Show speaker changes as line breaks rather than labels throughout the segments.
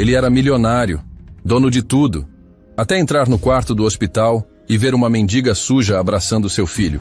Ele era milionário, dono de tudo, até entrar no quarto do hospital e ver uma mendiga suja abraçando seu filho.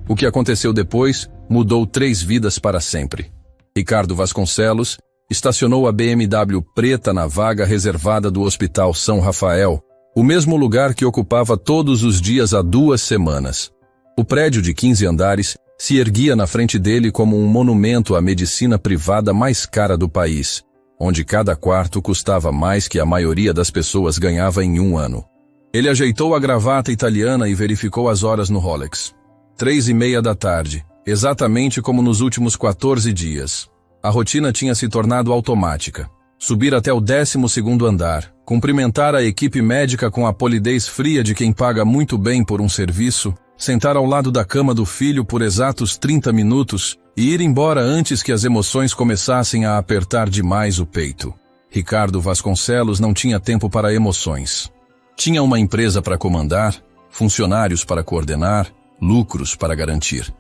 O que aconteceu depois mudou 3 vidas para sempre. Ricardo Vasconcelos estacionou a BMW preta na vaga reservada do Hospital São Rafael, o mesmo lugar que ocupava todos os dias há 2 semanas. O prédio de 15 andares se erguia na frente dele como um monumento à medicina privada mais cara do país, onde cada quarto custava mais que a maioria das pessoas ganhava em 1 ano. Ele ajeitou a gravata italiana e verificou as horas no Rolex. 3:30 da tarde, exatamente como nos últimos 14 dias. A rotina tinha se tornado automática. Subir até o 12º andar, cumprimentar a equipe médica com a polidez fria de quem paga muito bem por um serviço, sentar ao lado da cama do filho por exatos 30 minutos e ir embora antes que as emoções começassem a apertar demais o peito. Ricardo Vasconcelos não tinha tempo para emoções. Tinha uma empresa para comandar, funcionários para coordenar, lucros para garantir.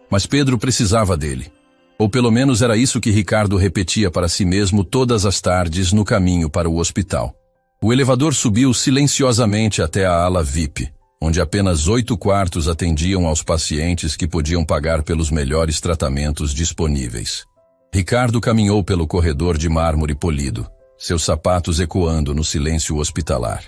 Mas Pedro precisava dele. Ou pelo menos era isso que Ricardo repetia para si mesmo todas as tardes no caminho para o hospital. O elevador subiu silenciosamente até a ala VIP, onde apenas 8 quartos atendiam aos pacientes que podiam pagar pelos melhores tratamentos disponíveis. Ricardo caminhou pelo corredor de mármore polido, seus sapatos ecoando no silêncio hospitalar.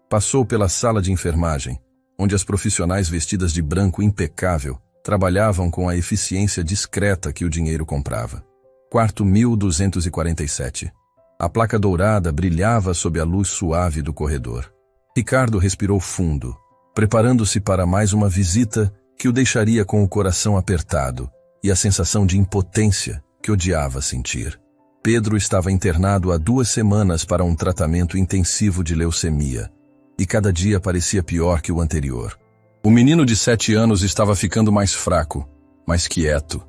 Passou pela sala de enfermagem, onde as profissionais vestidas de branco impecável trabalhavam com a eficiência discreta que o dinheiro comprava. Quarto 1247. A placa dourada brilhava sob a luz suave do corredor. Ricardo respirou fundo, preparando-se para mais uma visita que o deixaria com o coração apertado e a sensação de impotência que odiava sentir. Pedro estava internado há 2 semanas para um tratamento intensivo de leucemia, e cada dia parecia pior que o anterior. O menino de 7 anos estava ficando mais fraco, mais quieto,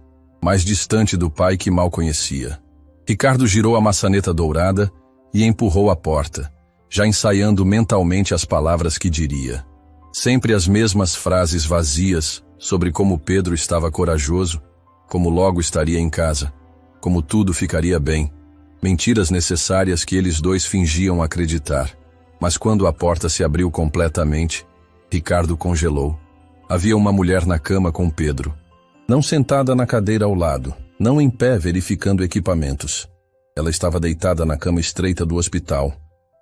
mais distante do pai que mal conhecia. Ricardo girou a maçaneta dourada e empurrou a porta, já ensaiando mentalmente as palavras que diria. Sempre as mesmas frases vazias sobre como Pedro estava corajoso, como logo estaria em casa, como tudo ficaria bem. Mentiras necessárias que eles dois fingiam acreditar. Mas quando a porta se abriu completamente, Ricardo congelou. Havia uma mulher na cama com Pedro. Não sentada na cadeira ao lado, não em pé verificando equipamentos. Ela estava deitada na cama estreita do hospital,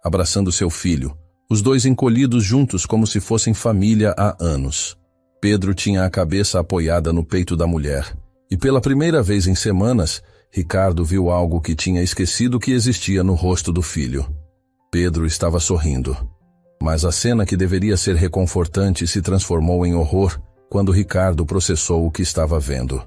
abraçando seu filho, os dois encolhidos juntos como se fossem família há anos. Pedro tinha a cabeça apoiada no peito da mulher, e pela primeira vez em semanas, Ricardo viu algo que tinha esquecido que existia no rosto do filho. Pedro estava sorrindo. Mas a cena que deveria ser reconfortante se transformou em horror quando Ricardo processou o que estava vendo.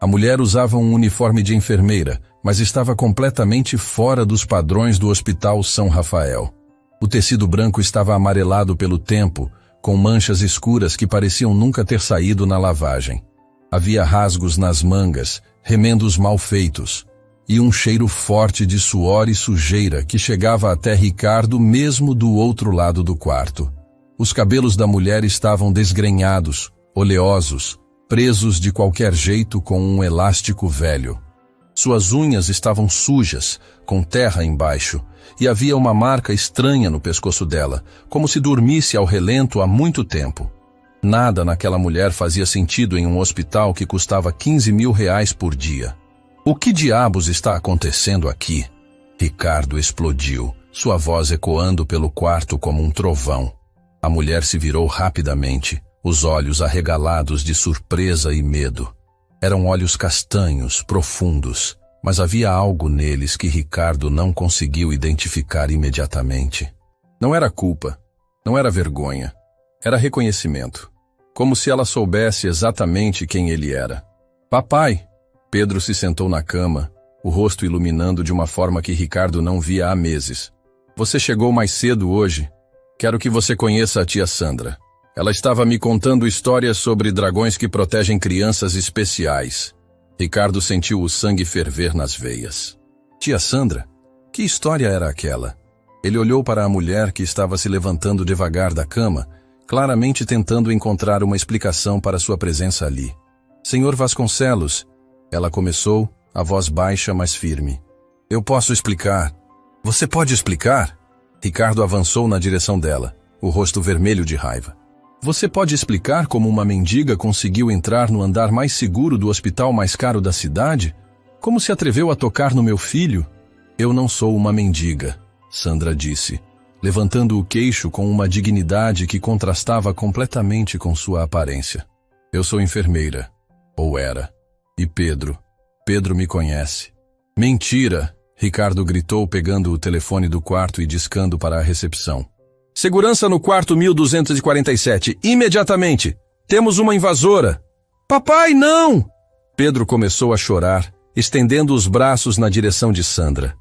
A mulher usava um uniforme de enfermeira, mas estava completamente fora dos padrões do Hospital São Rafael. O tecido branco estava amarelado pelo tempo, com manchas escuras que pareciam nunca ter saído na lavagem. Havia rasgos nas mangas, remendos mal feitos, e um cheiro forte de suor e sujeira que chegava até Ricardo mesmo do outro lado do quarto. Os cabelos da mulher estavam desgrenhados, oleosos, presos de qualquer jeito com um elástico velho. Suas unhas estavam sujas, com terra embaixo, e havia uma marca estranha no pescoço dela, como se dormisse ao relento há muito tempo. Nada naquela mulher fazia sentido em um hospital que custava R$15.000 por dia. O que diabos está acontecendo aqui? Ricardo explodiu, sua voz ecoando pelo quarto como um trovão. A mulher se virou rapidamente, os olhos arregalados de surpresa e medo. Eram olhos castanhos, profundos, mas havia algo neles que Ricardo não conseguiu identificar imediatamente. Não era culpa, não era vergonha, era reconhecimento. Como se ela soubesse exatamente quem ele era. Papai! Pedro se sentou na cama, o rosto iluminando de uma forma que Ricardo não via há meses. Você chegou mais cedo hoje. Quero que você conheça a tia Sandra. Ela estava me contando histórias sobre dragões que protegem crianças especiais. Ricardo sentiu o sangue ferver nas veias. Tia Sandra? Que história era aquela? Ele olhou para a mulher que estava se levantando devagar da cama, claramente tentando encontrar uma explicação para sua presença ali. Senhor Vasconcelos, ela começou, a voz baixa, mas firme. Eu posso explicar. Você pode explicar? Ricardo avançou na direção dela, o rosto vermelho de raiva. Você pode explicar como uma mendiga conseguiu entrar no andar mais seguro do hospital mais caro da cidade? Como se atreveu a tocar no meu filho? Eu não sou uma mendiga, Sandra disse, levantando o queixo com uma dignidade que contrastava completamente com sua aparência. Eu sou enfermeira, ou era. E Pedro me conhece. Mentira! Ricardo gritou pegando o telefone do quarto e discando para a recepção. Segurança no quarto 1247, imediatamente! Temos uma invasora! Papai, não! Pedro começou a chorar, estendendo os braços na direção de Sandra.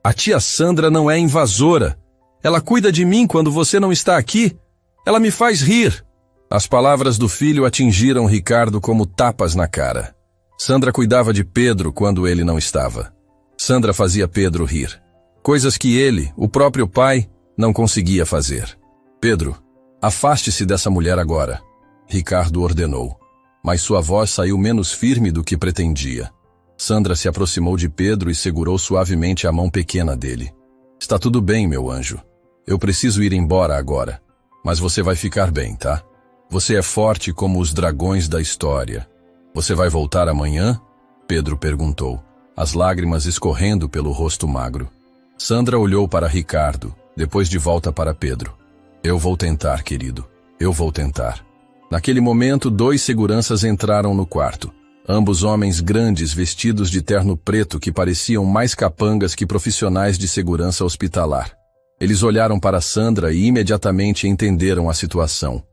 A tia Sandra não é invasora. Ela cuida de mim quando você não está aqui. Ela me faz rir. As palavras do filho atingiram Ricardo como tapas na cara. Sandra cuidava de Pedro quando ele não estava. Sandra fazia Pedro rir. Coisas que ele, o próprio pai, não conseguia fazer. Pedro, afaste-se dessa mulher agora, Ricardo ordenou. Mas sua voz saiu menos firme do que pretendia. Sandra se aproximou de Pedro e segurou suavemente a mão pequena dele. Está tudo bem, meu anjo. Eu preciso ir embora agora. Mas você vai ficar bem, tá? Você é forte como os dragões da história. Você vai voltar amanhã? Pedro perguntou, as lágrimas escorrendo pelo rosto magro. Sandra olhou para Ricardo, depois de volta para Pedro. Eu vou tentar, querido. Eu vou tentar. Naquele momento, 2 seguranças entraram no quarto. Ambos homens grandes vestidos de terno preto que pareciam mais capangas que profissionais de segurança hospitalar. Eles olharam para Sandra e imediatamente entenderam a situação.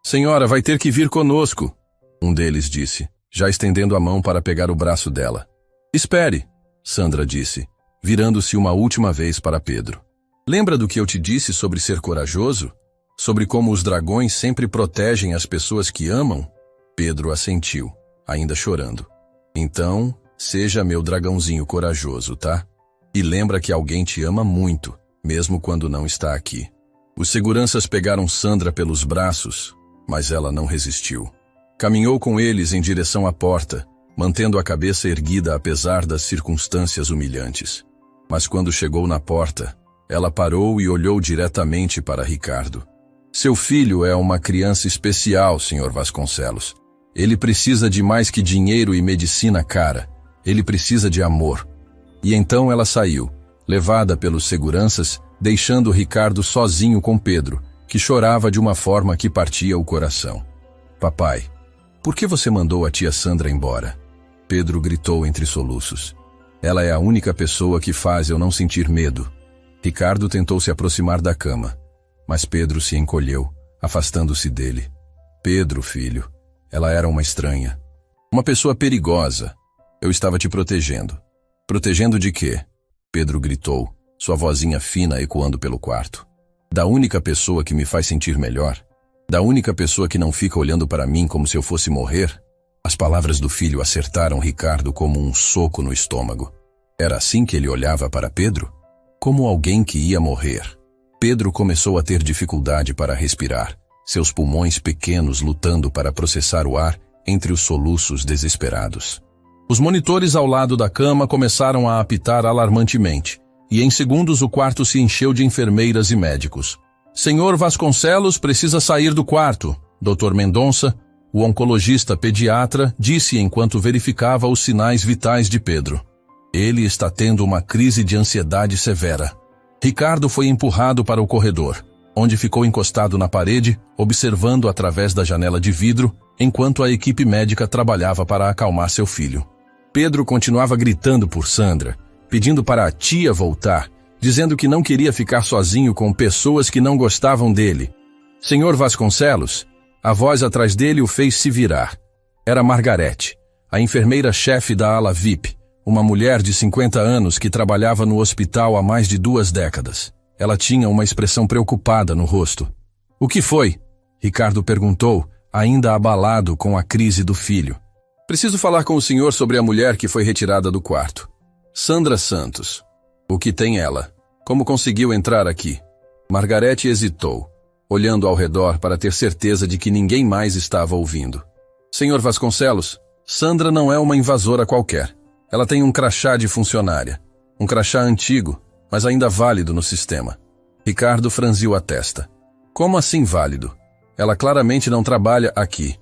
Senhora, vai ter que vir conosco, um deles disse, já estendendo a mão para pegar o braço dela. Espere, Sandra disse, virando-se uma última vez para Pedro. Lembra do que eu te disse sobre ser corajoso? Sobre como os dragões sempre protegem as pessoas que amam? Pedro assentiu, ainda chorando. Então, seja meu dragãozinho corajoso, tá? E lembra que alguém te ama muito, mesmo quando não está aqui. Os seguranças pegaram Sandra pelos braços, mas ela não resistiu. Caminhou com eles em direção à porta, mantendo a cabeça erguida apesar das circunstâncias humilhantes. Mas quando chegou na porta, ela parou e olhou diretamente para Ricardo. Seu filho é uma criança especial, Sr. Vasconcelos. Ele precisa de mais que dinheiro e medicina cara. Ele precisa de amor. E então ela saiu, levada pelos seguranças, deixando Ricardo sozinho com Pedro, que chorava de uma forma que partia o coração. Papai, por que você mandou a tia Sandra embora? Pedro gritou entre soluços. Ela é a única pessoa que faz eu não sentir medo. Ricardo tentou se aproximar da cama, mas Pedro se encolheu, afastando-se dele. Pedro, filho, ela era uma estranha. Uma pessoa perigosa. Eu estava te protegendo. Protegendo de quê? Pedro gritou, sua vozinha fina ecoando pelo quarto. Da única pessoa que me faz sentir melhor? Da única pessoa que não fica olhando para mim como se eu fosse morrer? As palavras do filho acertaram Ricardo como um soco no estômago. Era assim que ele olhava para Pedro? Como alguém que ia morrer. Pedro começou a ter dificuldade para respirar, seus pulmões pequenos lutando para processar o ar entre os soluços desesperados. Os monitores ao lado da cama começaram a apitar alarmantemente, e em segundos o quarto se encheu de enfermeiras e médicos. Senhor Vasconcelos precisa sair do quarto, Dr. Mendonça, o oncologista pediatra, disse enquanto verificava os sinais vitais de Pedro. Ele está tendo uma crise de ansiedade severa. Ricardo foi empurrado para o corredor, onde ficou encostado na parede, observando através da janela de vidro, enquanto a equipe médica trabalhava para acalmar seu filho. Pedro continuava gritando por Sandra, pedindo para a tia voltar, dizendo que não queria ficar sozinho com pessoas que não gostavam dele. Senhor Vasconcelos, a voz atrás dele o fez se virar. Era Margarete, a enfermeira-chefe da ala VIP, uma mulher de 50 anos que trabalhava no hospital há mais de 2 décadas. Ela tinha uma expressão preocupada no rosto. O que foi? Ricardo perguntou, ainda abalado com a crise do filho. Preciso falar com o senhor sobre a mulher que foi retirada do quarto. Sandra Santos. O que tem ela? Como conseguiu entrar aqui? Margarete hesitou, olhando ao redor para ter certeza de que ninguém mais estava ouvindo. Senhor Vasconcelos, Sandra não é uma invasora qualquer. Ela tem um crachá de funcionária. Um crachá antigo, mas ainda válido no sistema. Ricardo franziu a testa. Como assim válido? Ela claramente não trabalha aqui.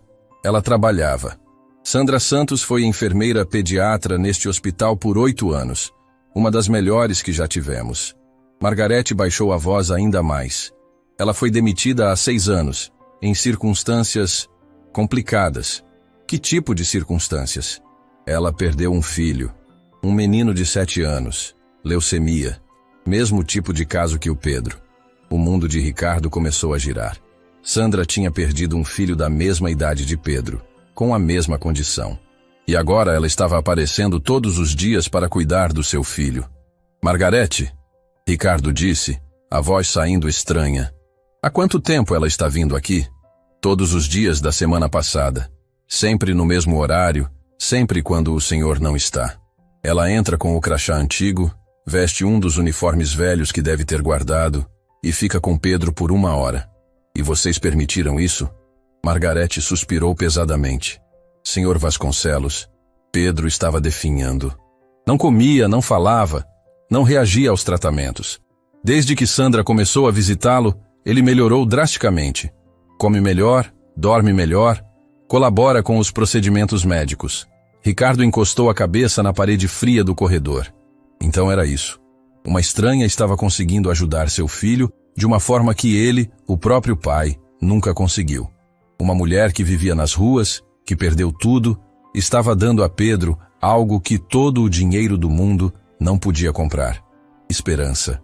Ela trabalhava. Sandra Santos foi enfermeira pediatra neste hospital por 8 anos. Uma das melhores que já tivemos. Margarete baixou a voz ainda mais. Ela foi demitida há 6 anos, em circunstâncias complicadas. Que tipo de circunstâncias? Ela perdeu um filho. Um menino de 7 anos. Leucemia. Mesmo tipo de caso que o Pedro. O mundo de Ricardo começou a girar. Sandra tinha perdido um filho da mesma idade de Pedro, com a mesma condição. E agora ela estava aparecendo todos os dias para cuidar do seu filho. Margarete, Ricardo disse, a voz saindo estranha. Há quanto tempo ela está vindo aqui? Todos os dias da semana passada. Sempre no mesmo horário, sempre quando o senhor não está. Ela entra com o crachá antigo, veste um dos uniformes velhos que deve ter guardado e fica com Pedro por 1 hora. E vocês permitiram isso? Margarete suspirou pesadamente. Senhor Vasconcelos, Pedro estava definhando. Não comia, não falava, não reagia aos tratamentos. Desde que Sandra começou a visitá-lo, ele melhorou drasticamente. Come melhor, dorme melhor, colabora com os procedimentos médicos. Ricardo encostou a cabeça na parede fria do corredor. Então era isso. Uma estranha estava conseguindo ajudar seu filho de uma forma que ele, o próprio pai, nunca conseguiu. Uma mulher que vivia nas ruas, que perdeu tudo, estava dando a Pedro algo que todo o dinheiro do mundo não podia comprar. Esperança.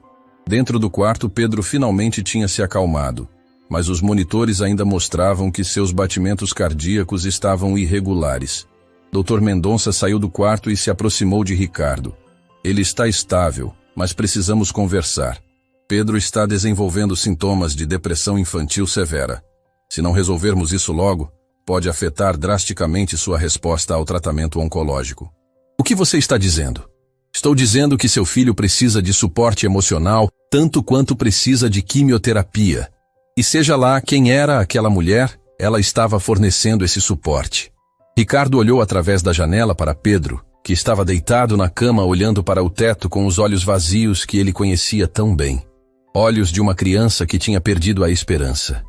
Dentro do quarto, Pedro finalmente tinha se acalmado, mas os monitores ainda mostravam que seus batimentos cardíacos estavam irregulares. Dr. Mendonça saiu do quarto e se aproximou de Ricardo. Ele está estável, mas precisamos conversar. Pedro está desenvolvendo sintomas de depressão infantil severa. Se não resolvermos isso logo, pode afetar drasticamente sua resposta ao tratamento oncológico. O que você está dizendo? Estou dizendo que seu filho precisa de suporte emocional tanto quanto precisa de quimioterapia. E seja lá quem era aquela mulher, ela estava fornecendo esse suporte. Ricardo olhou através da janela para Pedro, que estava deitado na cama olhando para o teto com os olhos vazios que ele conhecia tão bem. Olhos de uma criança que tinha perdido a esperança.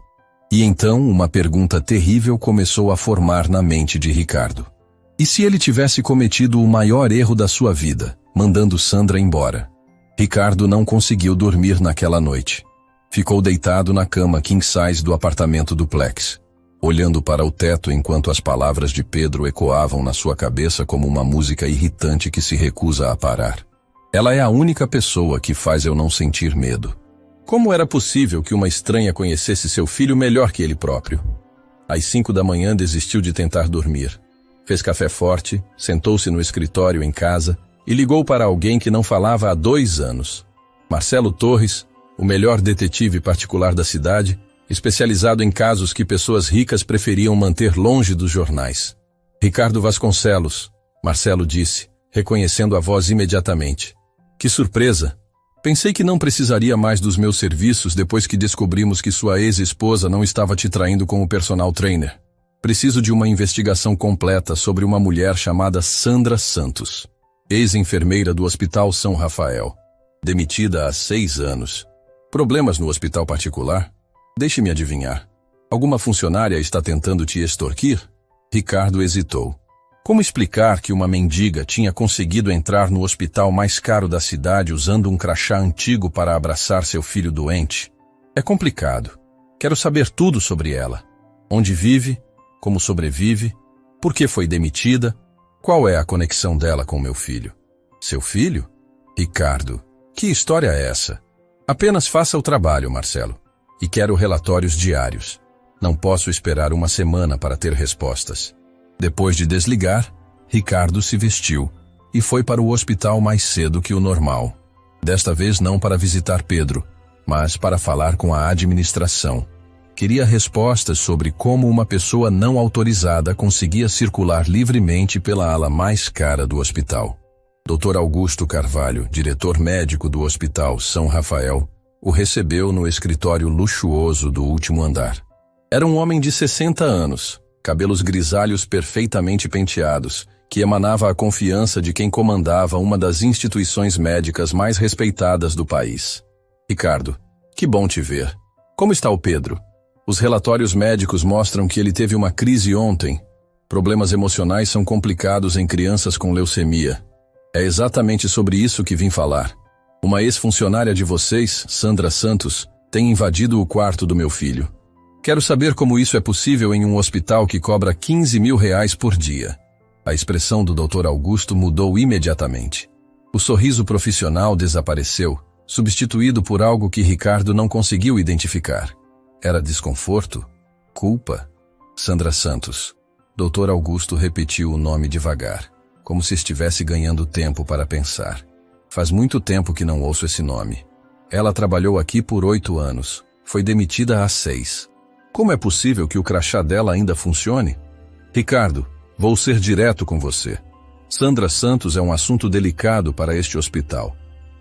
E então uma pergunta terrível começou a formar na mente de Ricardo. E se ele tivesse cometido o maior erro da sua vida, mandando Sandra embora? Ricardo não conseguiu dormir naquela noite. Ficou deitado na cama king size do apartamento duplex, olhando para o teto enquanto as palavras de Pedro ecoavam na sua cabeça como uma música irritante que se recusa a parar. Ela é a única pessoa que faz eu não sentir medo. Como era possível que uma estranha conhecesse seu filho melhor que ele próprio? Às 5 da manhã desistiu de tentar dormir. Fez café forte, sentou-se no escritório em casa e ligou para alguém que não falava há 2 anos. Marcelo Torres, o melhor detetive particular da cidade, especializado em casos que pessoas ricas preferiam manter longe dos jornais. Ricardo Vasconcelos, Marcelo disse, reconhecendo a voz imediatamente. Que surpresa! Pensei que não precisaria mais dos meus serviços depois que descobrimos que sua ex-esposa não estava te traindo com o personal trainer. Preciso de uma investigação completa sobre uma mulher chamada Sandra Santos, ex-enfermeira do Hospital São Rafael, demitida há 6 anos. Problemas no hospital particular? Deixe-me adivinhar. Alguma funcionária está tentando te extorquir? Ricardo hesitou. Como explicar que uma mendiga tinha conseguido entrar no hospital mais caro da cidade usando um crachá antigo para abraçar seu filho doente? É complicado. Quero saber tudo sobre ela. Onde vive? Como sobrevive? Por que foi demitida? Qual é a conexão dela com meu filho? Seu filho? Ricardo, que história é essa? Apenas faça o trabalho, Marcelo. E quero relatórios diários. Não posso esperar 1 semana para ter respostas. Depois de desligar, Ricardo se vestiu e foi para o hospital mais cedo que o normal. Desta vez não para visitar Pedro, mas para falar com a administração. Queria respostas sobre como uma pessoa não autorizada conseguia circular livremente pela ala mais cara do hospital. Dr. Augusto Carvalho, diretor médico do Hospital São Rafael, o recebeu no escritório luxuoso do último andar. Era um homem de 60 anos, cabelos grisalhos perfeitamente penteados, que emanava a confiança de quem comandava uma das instituições médicas mais respeitadas do país. Ricardo, Que bom te ver. Como está o Pedro? Os relatórios médicos mostram que ele teve uma crise ontem. Problemas emocionais são complicados em crianças com leucemia. É exatamente sobre isso que vim falar. Uma ex-funcionária de vocês, Sandra Santos, tem invadido o quarto do meu filho. Quero saber como isso é possível em um hospital que cobra R$ 15.000 por dia. A expressão do Dr. Augusto mudou imediatamente. O sorriso profissional desapareceu, substituído por algo que Ricardo não conseguiu identificar. Era desconforto? Culpa? Sandra Santos. Dr. Augusto repetiu o nome devagar, como se estivesse ganhando tempo para pensar. Faz muito tempo que não ouço esse nome. Ela trabalhou aqui por 8 anos. Foi demitida há 6. Como é possível que o crachá dela ainda funcione? Ricardo, vou ser direto com você. Sandra Santos é um assunto delicado para este hospital.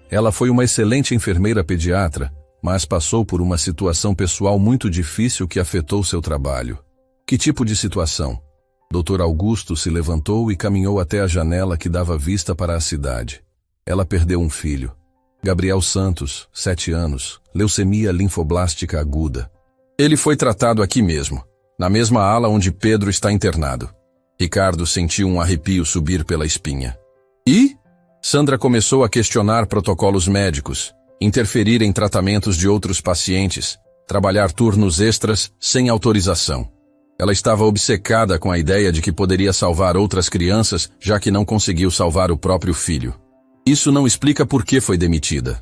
Ela foi uma excelente enfermeira pediatra, mas passou por uma situação pessoal muito difícil que afetou seu trabalho. Que tipo de situação? Dr. Augusto se levantou e caminhou até a janela que dava vista para a cidade. Ela perdeu um filho. Gabriel Santos, 7 anos, leucemia linfoblástica aguda. Ele foi tratado aqui mesmo, na mesma ala onde Pedro está internado. Ricardo sentiu um arrepio subir pela espinha. E? Sandra começou a questionar protocolos médicos, interferir em tratamentos de outros pacientes, trabalhar turnos extras sem autorização. Ela estava obcecada com a ideia de que poderia salvar outras crianças, já que não conseguiu salvar o próprio filho. Isso não explica por que foi demitida.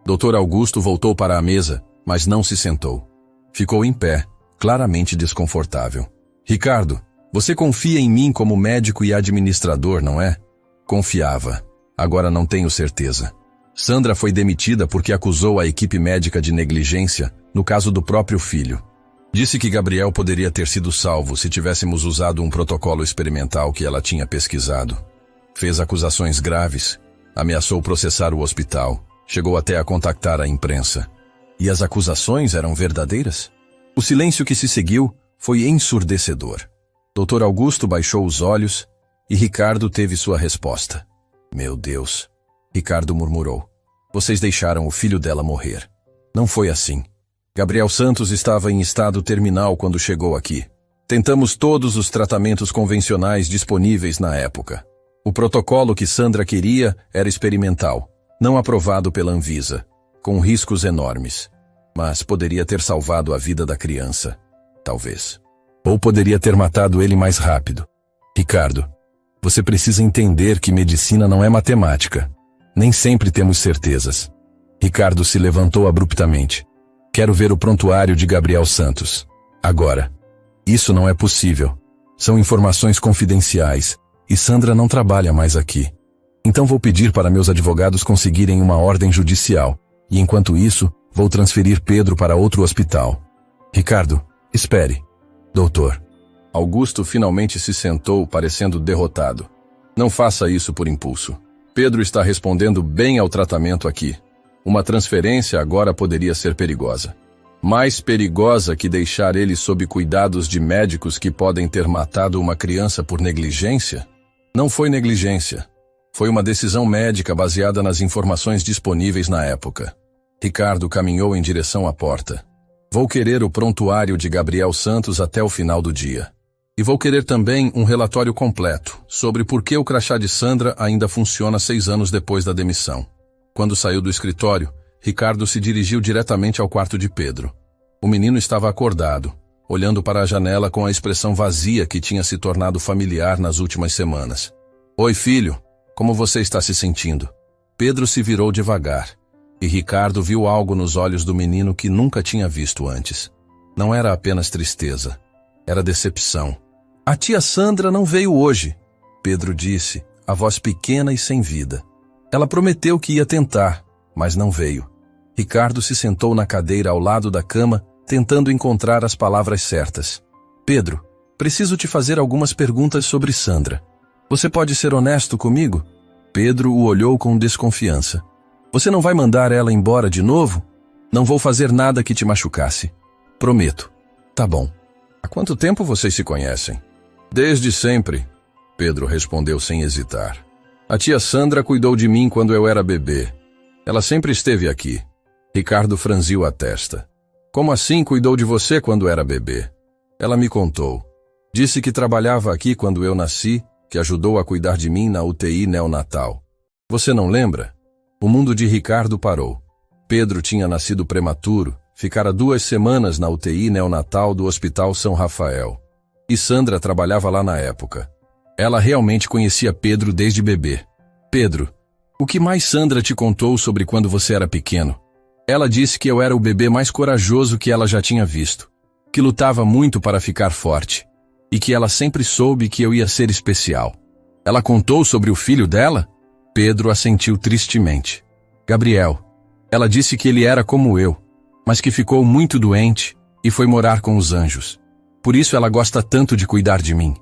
Dr. Augusto voltou para a mesa, mas não se sentou. Ficou em pé, claramente desconfortável. Ricardo, você confia em mim como médico e administrador, não é? Confiava. Agora não tenho certeza. Sandra foi demitida porque acusou a equipe médica de negligência no caso do próprio filho. Disse que Gabriel poderia ter sido salvo se tivéssemos usado um protocolo experimental que ela tinha pesquisado. Fez acusações graves, ameaçou processar o hospital, chegou até a contactar a imprensa. E as acusações eram verdadeiras? O silêncio que se seguiu foi ensurdecedor. Dr. Augusto baixou os olhos e Ricardo teve sua resposta. Meu Deus, Ricardo murmurou. Vocês deixaram o filho dela morrer. Não foi assim. Gabriel Santos estava em estado terminal quando chegou aqui. Tentamos todos os tratamentos convencionais disponíveis na época. O protocolo que Sandra queria era experimental, não aprovado pela Anvisa, com riscos enormes. Mas poderia ter salvado a vida da criança. Talvez. Ou poderia ter matado ele mais rápido. Ricardo, você precisa entender que medicina não é matemática. Nem sempre temos certezas. Ricardo se levantou abruptamente. Quero ver o prontuário de Gabriel Santos. Agora. Isso não é possível. São informações confidenciais, e Sandra não trabalha mais aqui. Então vou pedir para meus advogados conseguirem uma ordem judicial, e enquanto isso, vou transferir Pedro para outro hospital. Ricardo, espere. Doutor. Augusto finalmente se sentou, parecendo derrotado. Não faça isso por impulso. Pedro está respondendo bem ao tratamento aqui. Uma transferência agora poderia ser perigosa. Mais perigosa que deixar ele sob cuidados de médicos que podem ter matado uma criança por negligência? Não foi negligência. Foi uma decisão médica baseada nas informações disponíveis na época. Ricardo caminhou em direção à porta. Vou querer o prontuário de Gabriel Santos até o final do dia. E vou querer também um relatório completo sobre por que o crachá de Sandra ainda funciona 6 anos depois da demissão. Quando saiu do escritório, Ricardo se dirigiu diretamente ao quarto de Pedro. O menino estava acordado, olhando para a janela com a expressão vazia que tinha se tornado familiar nas últimas semanas. Oi, filho, como você está se sentindo? Pedro se virou devagar, e Ricardo viu algo nos olhos do menino que nunca tinha visto antes. Não era apenas tristeza, era decepção. A tia Sandra não veio hoje, Pedro disse, a voz pequena e sem vida. Ela prometeu que ia tentar, mas não veio. Ricardo se sentou na cadeira ao lado da cama, tentando encontrar as palavras certas. Pedro, preciso te fazer algumas perguntas sobre Sandra. Você pode ser honesto comigo? Pedro o olhou com desconfiança. Você não vai mandar ela embora de novo? Não vou fazer nada que te machucasse. Prometo. Tá bom. Há quanto tempo vocês se conhecem? Desde sempre, Pedro respondeu sem hesitar. A tia Sandra cuidou de mim quando eu era bebê. Ela sempre esteve aqui. Ricardo franziu a testa. Como assim cuidou de você quando era bebê? Ela me contou. Disse que trabalhava aqui quando eu nasci, que ajudou a cuidar de mim na UTI neonatal. Você não lembra? O mundo de Ricardo parou. Pedro tinha nascido prematuro, ficara 2 semanas na UTI neonatal do Hospital São Rafael. E Sandra trabalhava lá na época. Ela realmente conhecia Pedro desde bebê. Pedro, o que mais Sandra te contou sobre quando você era pequeno? Ela disse que eu era o bebê mais corajoso que ela já tinha visto, que lutava muito para ficar forte, e que ela sempre soube que eu ia ser especial. Ela contou sobre o filho dela? Pedro assentiu tristemente. Gabriel. Ela disse que ele era como eu, mas que ficou muito doente e foi morar com os anjos. Por isso ela gosta tanto de cuidar de mim,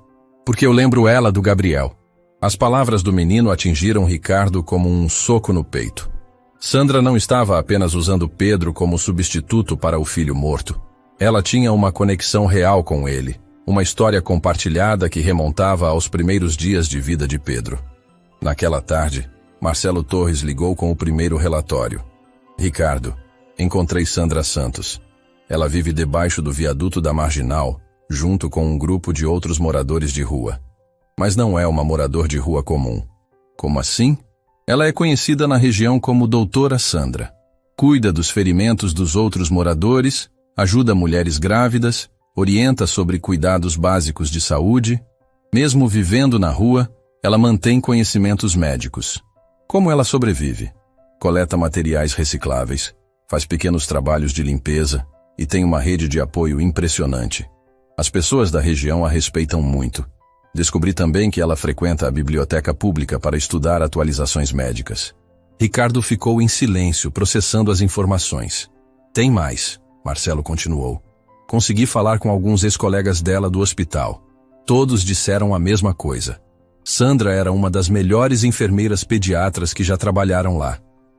porque eu lembro ela do Gabriel. As palavras do menino atingiram Ricardo como um soco no peito. Sandra não estava apenas usando Pedro como substituto para o filho morto. Ela tinha uma conexão real com ele, uma história compartilhada que remontava aos primeiros dias de vida de Pedro. Naquela tarde, Marcelo Torres ligou com o primeiro relatório. Ricardo, encontrei Sandra Santos. Ela vive debaixo do viaduto da Marginal, junto com um grupo de outros moradores de rua. Mas não é uma morador de rua comum. Como assim? Ela é conhecida na região como Doutora Sandra. Cuida dos ferimentos dos outros moradores, ajuda mulheres grávidas, orienta sobre cuidados básicos de saúde. Mesmo vivendo na rua, ela mantém conhecimentos médicos. Como ela sobrevive? Coleta materiais recicláveis, faz pequenos trabalhos de limpeza e tem uma rede de apoio impressionante. As pessoas da região a respeitam muito. Descobri também que ela frequenta a biblioteca pública para estudar atualizações médicas. Ricardo ficou em silêncio, processando as informações. Tem mais, Marcelo continuou. Consegui falar com alguns ex-colegas dela do hospital. Todos disseram a mesma coisa. Sandra era uma das melhores enfermeiras pediatras que já trabalharam lá.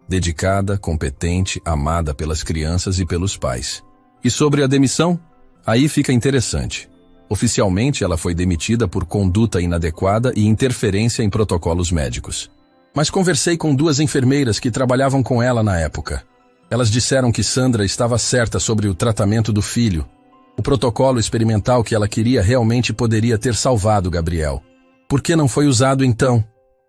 Dedicada, competente, amada pelas crianças e pelos pais. E sobre a demissão? Aí fica interessante. Oficialmente, ela foi demitida por conduta inadequada e interferência em protocolos médicos. Mas conversei com 2 enfermeiras que trabalhavam com ela na época. Elas disseram que Sandra estava certa sobre o tratamento do filho. O protocolo experimental que ela queria realmente poderia ter salvado Gabriel. Por que não foi usado então?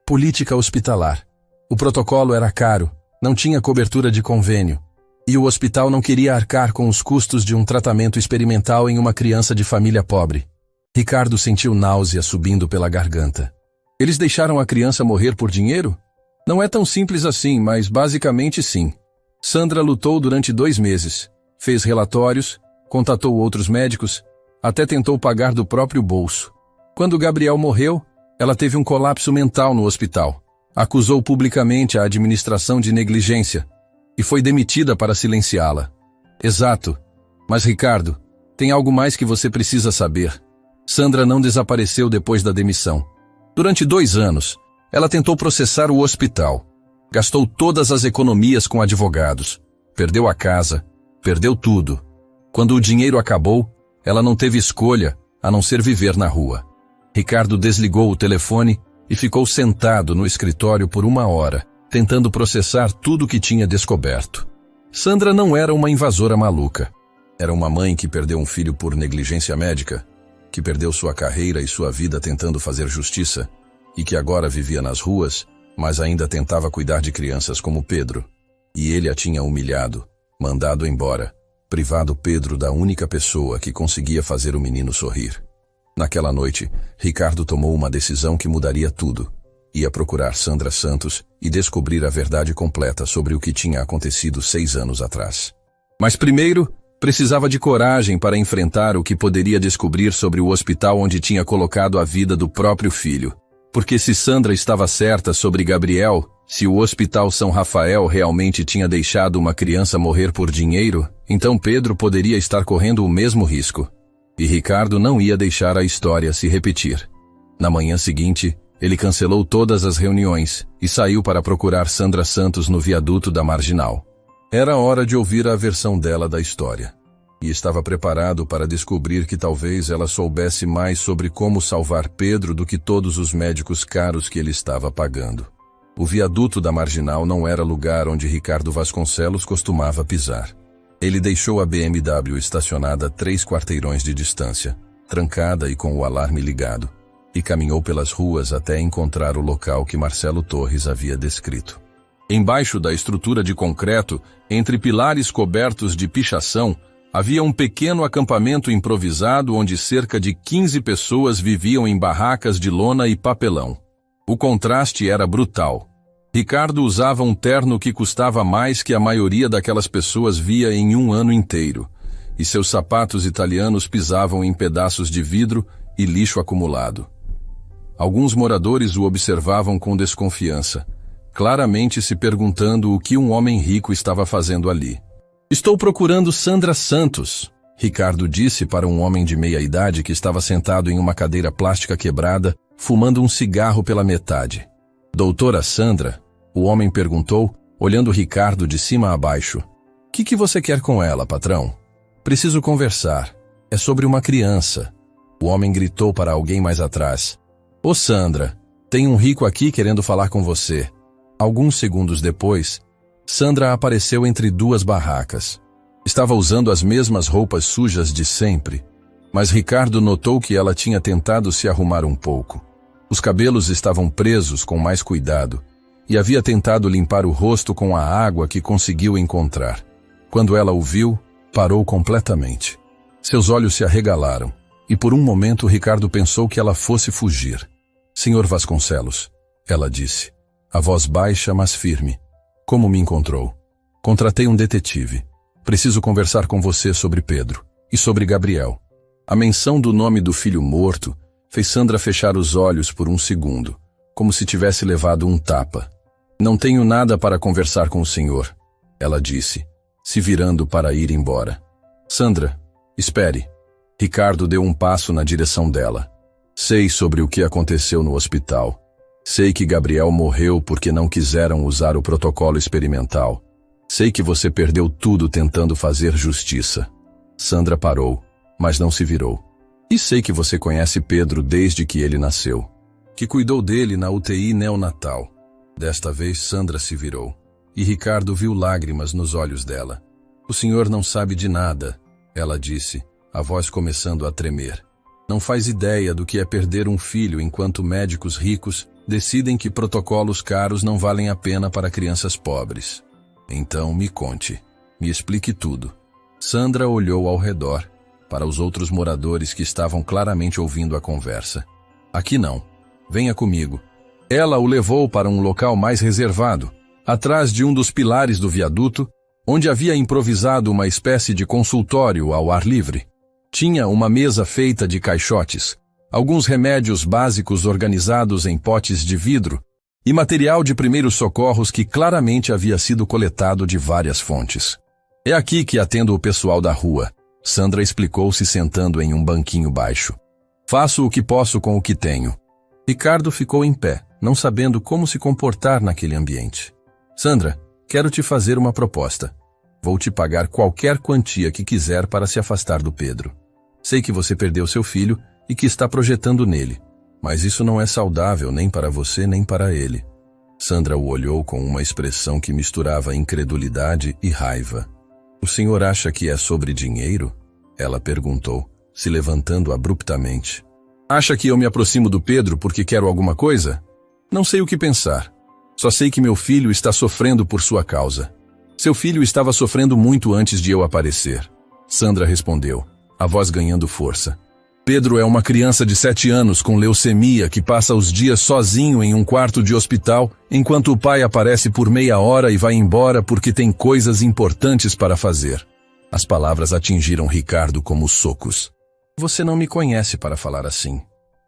Política hospitalar. O protocolo era caro, não tinha cobertura de convênio. E o hospital não queria arcar com os custos de um tratamento experimental em uma criança de família pobre. Ricardo sentiu náusea subindo pela garganta. Eles deixaram a criança morrer por dinheiro? Não é tão simples assim, mas basicamente sim. Sandra lutou durante 2 meses, fez relatórios, contatou outros médicos, até tentou pagar do próprio bolso. Quando Gabriel morreu, ela teve um colapso mental no hospital. Acusou publicamente a administração de negligência e foi demitida para silenciá-la. Exato. Mas, Ricardo, tem algo mais que você precisa saber. Sandra não desapareceu depois da demissão. Durante 2 anos, ela tentou processar o hospital. Gastou todas as economias com advogados. Perdeu a casa. Perdeu tudo. Quando o dinheiro acabou, ela não teve escolha a não ser viver na rua. Ricardo desligou o telefone e ficou sentado no escritório por 1 hora, tentando processar tudo o que tinha descoberto. Sandra não era uma invasora maluca. Era uma mãe que perdeu um filho por negligência médica, que perdeu sua carreira e sua vida tentando fazer justiça, e que agora vivia nas ruas, mas ainda tentava cuidar de crianças como Pedro. E ele a tinha humilhado, mandado embora, privado Pedro da única pessoa que conseguia fazer o menino sorrir. Naquela noite, Ricardo tomou uma decisão que mudaria tudo. Ia procurar Sandra Santos e descobrir a verdade completa sobre o que tinha acontecido 6 anos atrás. Mas primeiro, precisava de coragem para enfrentar o que poderia descobrir sobre o hospital onde tinha colocado a vida do próprio filho. Porque se Sandra estava certa sobre Gabriel, se o Hospital São Rafael realmente tinha deixado uma criança morrer por dinheiro, então Pedro poderia estar correndo o mesmo risco. E Ricardo não ia deixar a história se repetir. Na manhã seguinte, ele cancelou todas as reuniões e saiu para procurar Sandra Santos no viaduto da Marginal. Era hora de ouvir a versão dela da história. E estava preparado para descobrir que talvez ela soubesse mais sobre como salvar Pedro do que todos os médicos caros que ele estava pagando. O viaduto da Marginal não era lugar onde Ricardo Vasconcelos costumava pisar. Ele deixou a BMW estacionada a 3 quarteirões de distância, trancada e com o alarme ligado, e caminhou pelas ruas até encontrar o local que Marcelo Torres havia descrito. Embaixo da estrutura de concreto, entre pilares cobertos de pichação, havia um pequeno acampamento improvisado onde cerca de 15 pessoas viviam em barracas de lona e papelão. O contraste era brutal. Ricardo usava um terno que custava mais que a maioria daquelas pessoas via em um ano inteiro, e seus sapatos italianos pisavam em pedaços de vidro e lixo acumulado. Alguns moradores o observavam com desconfiança, claramente se perguntando o que um homem rico estava fazendo ali. "Estou procurando Sandra Santos", Ricardo disse para um homem de meia-idade que estava sentado em uma cadeira plástica quebrada, fumando um cigarro pela metade. "Doutora Sandra?", o homem perguntou, olhando Ricardo de cima a baixo. "O que você quer com ela, patrão?" "Preciso conversar. É sobre uma criança." O homem gritou para alguém mais atrás. "Ô Sandra, tem um rico aqui querendo falar com você." Alguns segundos depois, Sandra apareceu entre 2 barracas. Estava usando as mesmas roupas sujas de sempre, mas Ricardo notou que ela tinha tentado se arrumar um pouco. Os cabelos estavam presos com mais cuidado, e havia tentado limpar o rosto com a água que conseguiu encontrar. Quando ela o viu, parou completamente. Seus olhos se arregalaram, e por um momento Ricardo pensou que ela fosse fugir. "Senhor Vasconcelos", ela disse, a voz baixa, mas firme. "Como me encontrou?" "Contratei um detetive. Preciso conversar com você sobre Pedro e sobre Gabriel." A menção do nome do filho morto fez Sandra fechar os olhos por um segundo, como se tivesse levado um tapa. "Não tenho nada para conversar com o senhor", ela disse, se virando para ir embora. "Sandra, espere." Ricardo deu um passo na direção dela. "Sei sobre o que aconteceu no hospital. Sei que Gabriel morreu porque não quiseram usar o protocolo experimental. Sei que você perdeu tudo tentando fazer justiça." Sandra parou, mas não se virou. "E sei que você conhece Pedro desde que ele nasceu, que cuidou dele na UTI neonatal." Desta vez Sandra se virou, e Ricardo viu lágrimas nos olhos dela. "O senhor não sabe de nada", ela disse, a voz começando a tremer. "Não faz ideia do que é perder um filho enquanto médicos ricos decidem que protocolos caros não valem a pena para crianças pobres. Então me conte, me explique tudo." Sandra olhou ao redor, para os outros moradores que estavam claramente ouvindo a conversa. "Aqui não. Venha comigo." Ela o levou para um local mais reservado, atrás de um dos pilares do viaduto, onde havia improvisado uma espécie de consultório ao ar livre. Tinha uma mesa feita de caixotes, alguns remédios básicos organizados em potes de vidro e material de primeiros socorros que claramente havia sido coletado de várias fontes. "É aqui que atendo o pessoal da rua", Sandra explicou, se sentando em um banquinho baixo. "Faço o que posso com o que tenho." Ricardo ficou em pé, não sabendo como se comportar naquele ambiente. "Sandra, quero te fazer uma proposta. Vou te pagar qualquer quantia que quiser para se afastar do Pedro. Sei que você perdeu seu filho e que está projetando nele, mas isso não é saudável nem para você nem para ele." Sandra o olhou com uma expressão que misturava incredulidade e raiva. "O senhor acha que é sobre dinheiro?" ela perguntou, se levantando abruptamente. "Acha que eu me aproximo do Pedro porque quero alguma coisa? Não sei o que pensar. Só sei que meu filho está sofrendo por sua causa. Seu filho estava sofrendo muito antes de eu aparecer." Sandra respondeu, a voz ganhando força. "Pedro é uma criança de 7 anos com leucemia que passa os dias sozinho em um quarto de hospital, enquanto o pai aparece por meia hora e vai embora porque tem coisas importantes para fazer." As palavras atingiram Ricardo como socos. "Você não me conhece para falar assim."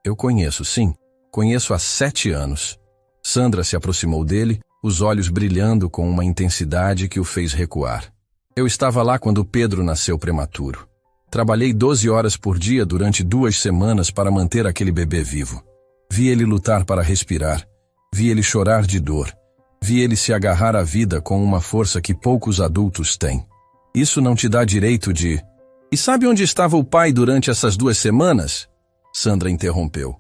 "Eu conheço, sim. Conheço há 7 anos. Sandra se aproximou dele, os olhos brilhando com uma intensidade que o fez recuar. "Eu estava lá quando Pedro nasceu prematuro. Trabalhei 12 horas por dia durante 2 semanas para manter aquele bebê vivo. Vi ele lutar para respirar. Vi ele chorar de dor. Vi ele se agarrar à vida com uma força que poucos adultos têm. Isso não te dá direito de... E sabe onde estava o pai durante essas 2 semanas? Sandra interrompeu.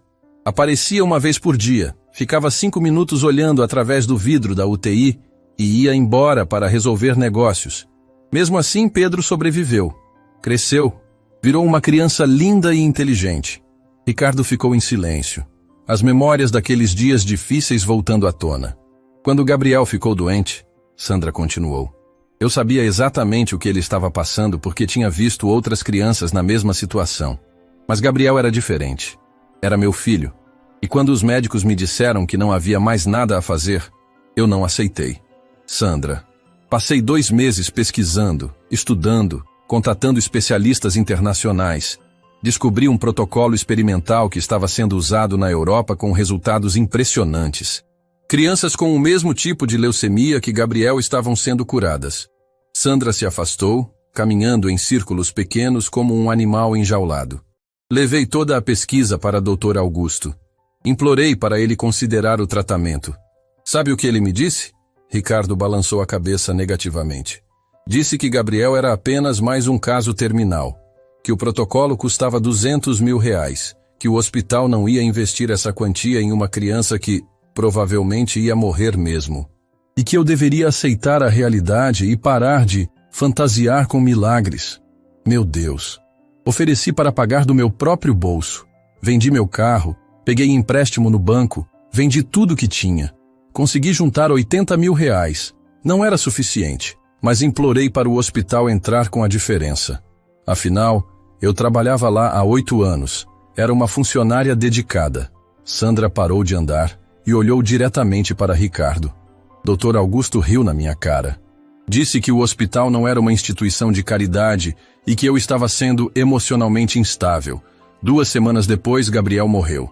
Aparecia uma vez por dia, Ficava 5 minutos olhando através do vidro da UTI e ia embora para resolver negócios. Mesmo assim, Pedro sobreviveu. Cresceu. Virou uma criança linda e inteligente. Ricardo ficou em silêncio. As memórias daqueles dias difíceis voltando à tona. Quando Gabriel ficou doente, Sandra continuou. Eu sabia exatamente o que ele estava passando porque tinha visto outras crianças na mesma situação. Mas Gabriel era diferente. Era meu filho. E quando os médicos me disseram que não havia mais nada a fazer, eu não aceitei. Sandra, passei 2 meses pesquisando, estudando, contatando especialistas internacionais. Descobri um protocolo experimental que estava sendo usado na Europa com resultados impressionantes. Crianças com o mesmo tipo de leucemia que Gabriel estavam sendo curadas. Sandra se afastou, caminhando em círculos pequenos como um animal enjaulado. Levei toda a pesquisa para Dr. Augusto. Implorei para ele considerar o tratamento. Sabe o que ele me disse? Ricardo balançou a cabeça negativamente. Disse que Gabriel era apenas mais um caso terminal, que o protocolo custava R$200 mil, que o hospital não ia investir essa quantia em uma criança que provavelmente ia morrer mesmo, e que eu deveria aceitar a realidade e parar de fantasiar com milagres. Meu Deus! Ofereci para pagar do meu próprio bolso. Vendi meu carro, peguei empréstimo no banco, vendi tudo que tinha. Consegui juntar R$80 mil. Não era suficiente, mas implorei para o hospital entrar com a diferença. Afinal, eu trabalhava lá há 8 anos. Era uma funcionária dedicada. Sandra parou de andar e olhou diretamente para Ricardo. Dr. Augusto riu na minha cara. Disse que o hospital não era uma instituição de caridade e que eu estava sendo emocionalmente instável. 2 semanas depois, Gabriel morreu.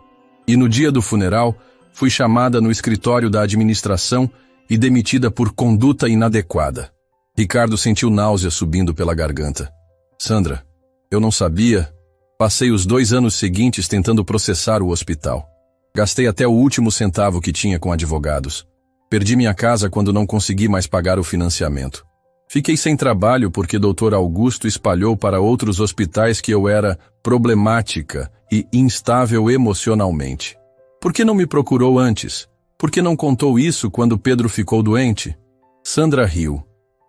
E no dia do funeral, fui chamada no escritório da administração e demitida por conduta inadequada. Ricardo sentiu náusea subindo pela garganta. Sandra, eu não sabia. Passei os 2 anos seguintes tentando processar o hospital. Gastei até o último centavo que tinha com advogados. Perdi minha casa quando não consegui mais pagar o financiamento. Fiquei sem trabalho porque Dr. Augusto espalhou para outros hospitais que eu era problemática e instável emocionalmente. Por que não me procurou antes? Por que não contou isso quando Pedro ficou doente? Sandra riu,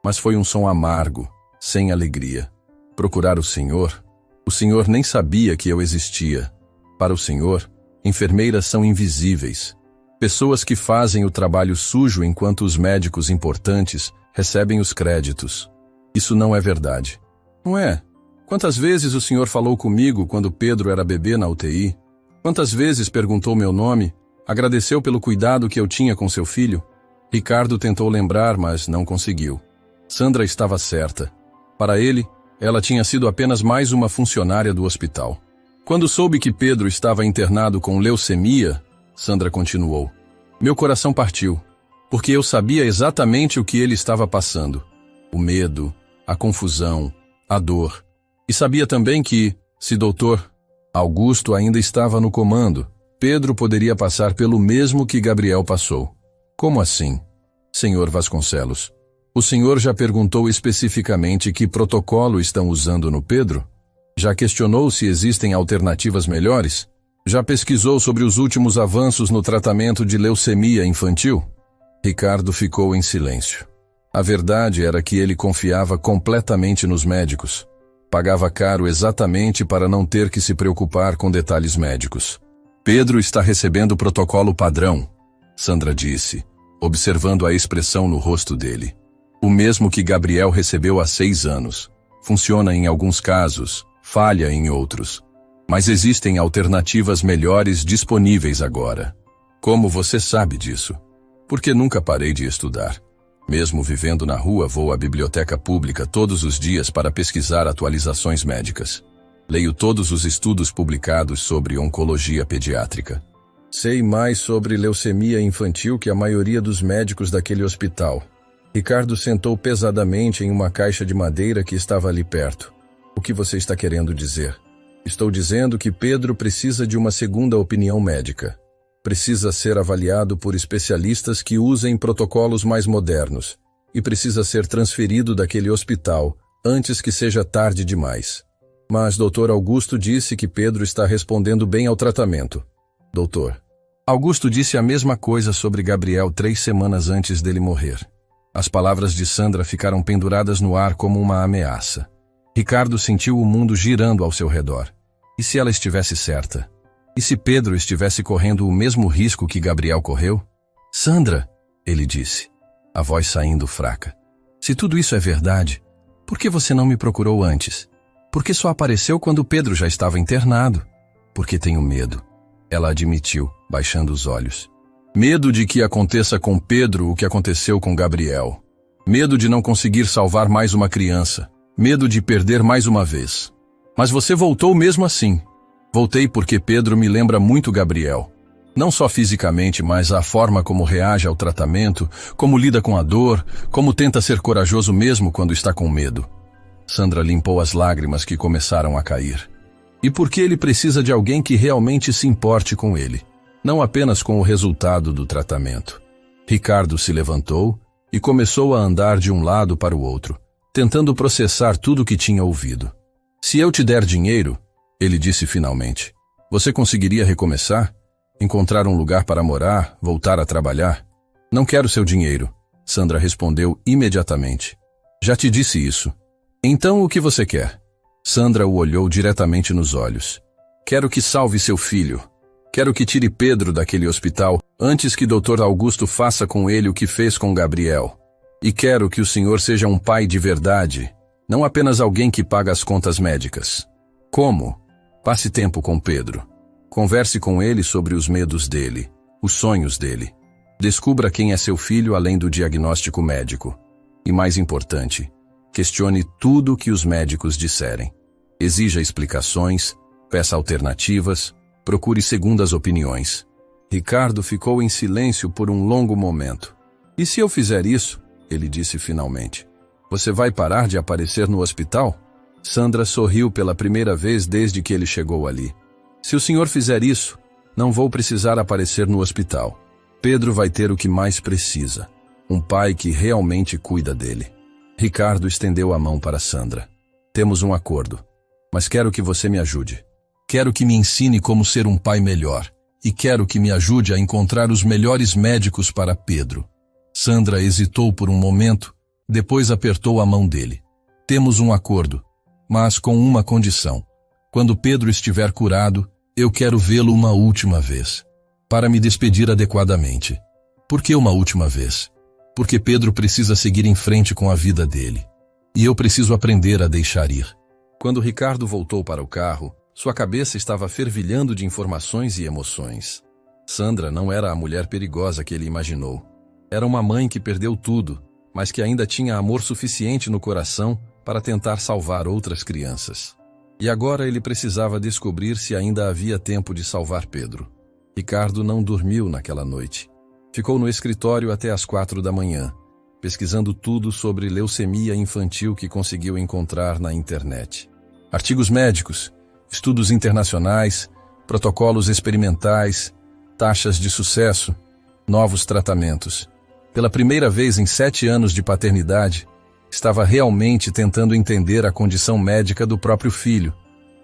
mas foi um som amargo, sem alegria. Procurar o senhor? O senhor nem sabia que eu existia. Para o senhor, enfermeiras são invisíveis. Pessoas que fazem o trabalho sujo enquanto os médicos importantes recebem os créditos. Isso não é verdade. Não é? Quantas vezes o senhor falou comigo quando Pedro era bebê na UTI? Quantas vezes perguntou meu nome, agradeceu pelo cuidado que eu tinha com seu filho? Ricardo tentou lembrar, mas não conseguiu. Sandra estava certa. Para ele, ela tinha sido apenas mais uma funcionária do hospital. Quando soube que Pedro estava internado com leucemia, Sandra continuou, meu coração partiu, porque eu sabia exatamente o que ele estava passando. O medo, a confusão, a dor. E sabia também que, se Dr. Augusto ainda estava no comando, Pedro poderia passar pelo mesmo que Gabriel passou. Como assim? Senhor Vasconcelos, o senhor já perguntou especificamente que protocolo estão usando no Pedro? Já questionou se existem alternativas melhores? Já pesquisou sobre os últimos avanços no tratamento de leucemia infantil? Ricardo ficou em silêncio. A verdade era que ele confiava completamente nos médicos. Pagava caro exatamente para não ter que se preocupar com detalhes médicos. Pedro está recebendo o protocolo padrão, Sandra disse, observando a expressão no rosto dele. O mesmo que Gabriel recebeu há 6 anos. Funciona em alguns casos, falha em outros. Mas existem alternativas melhores disponíveis agora. Como você sabe disso? Porque nunca parei de estudar. Mesmo vivendo na rua, vou à biblioteca pública todos os dias para pesquisar atualizações médicas. Leio todos os estudos publicados sobre oncologia pediátrica. Sei mais sobre leucemia infantil que a maioria dos médicos daquele hospital. Ricardo sentou pesadamente em uma caixa de madeira que estava ali perto. O que você está querendo dizer? Estou dizendo que Pedro precisa de uma segunda opinião médica. Precisa ser avaliado por especialistas que usem protocolos mais modernos e precisa ser transferido daquele hospital antes que seja tarde demais. Mas Dr. Augusto disse que Pedro está respondendo bem ao tratamento. Doutor, Augusto disse a mesma coisa sobre Gabriel 3 semanas antes dele morrer. As palavras de Sandra ficaram penduradas no ar como uma ameaça. Ricardo sentiu o mundo girando ao seu redor. E se ela estivesse certa? E se Pedro estivesse correndo o mesmo risco que Gabriel correu? Sandra, ele disse, a voz saindo fraca. Se tudo isso é verdade, por que você não me procurou antes? Por que só apareceu quando Pedro já estava internado? Porque tenho medo, ela admitiu, baixando os olhos. Medo de que aconteça com Pedro o que aconteceu com Gabriel. Medo de não conseguir salvar mais uma criança. Medo de perder mais uma vez. Mas você voltou mesmo assim. Voltei porque Pedro me lembra muito Gabriel. Não só fisicamente, mas a forma como reage ao tratamento, como lida com a dor, como tenta ser corajoso mesmo quando está com medo. Sandra limpou as lágrimas que começaram a cair. E porque ele precisa de alguém que realmente se importe com ele, não apenas com o resultado do tratamento. Ricardo se levantou e começou a andar de um lado para o outro, tentando processar tudo o que tinha ouvido. Se eu te der dinheiro, ele disse finalmente, você conseguiria recomeçar? Encontrar um lugar para morar, voltar a trabalhar? Não quero seu dinheiro, Sandra respondeu imediatamente. Já te disse isso. Então o que você quer? Sandra o olhou diretamente nos olhos. Quero que salve seu filho. Quero que tire Pedro daquele hospital antes que Dr. Augusto faça com ele o que fez com Gabriel. E quero que o senhor seja um pai de verdade, não apenas alguém que paga as contas médicas. Como? Passe tempo com Pedro. Converse com ele sobre os medos dele, os sonhos dele. Descubra quem é seu filho além do diagnóstico médico. E mais importante, questione tudo o que os médicos disserem. Exija explicações, peça alternativas, procure segundas opiniões. Ricardo ficou em silêncio por um longo momento. E se eu fizer isso? Ele disse finalmente. Você vai parar de aparecer no hospital? Sandra sorriu pela primeira vez desde que ele chegou ali. Se o senhor fizer isso, não vou precisar aparecer no hospital. Pedro vai ter o que mais precisa. Um pai que realmente cuida dele. Ricardo estendeu a mão para Sandra. Temos um acordo, mas quero que você me ajude. Quero que me ensine como ser um pai melhor. E quero que me ajude a encontrar os melhores médicos para Pedro. Sandra hesitou por um momento, depois apertou a mão dele. Temos um acordo, mas com uma condição. Quando Pedro estiver curado, eu quero vê-lo uma última vez, para me despedir adequadamente. Por que uma última vez? Porque Pedro precisa seguir em frente com a vida dele. E eu preciso aprender a deixar ir. Quando Ricardo voltou para o carro, sua cabeça estava fervilhando de informações e emoções. Sandra não era a mulher perigosa que ele imaginou. Era uma mãe que perdeu tudo, mas que ainda tinha amor suficiente no coração para tentar salvar outras crianças. E agora ele precisava descobrir se ainda havia tempo de salvar Pedro. Ricardo não dormiu naquela noite. Ficou no escritório até às 4 da manhã, pesquisando tudo sobre leucemia infantil que conseguiu encontrar na internet. Artigos médicos, estudos internacionais, protocolos experimentais, taxas de sucesso, novos tratamentos. Pela primeira vez em 7 anos de paternidade, estava realmente tentando entender a condição médica do próprio filho.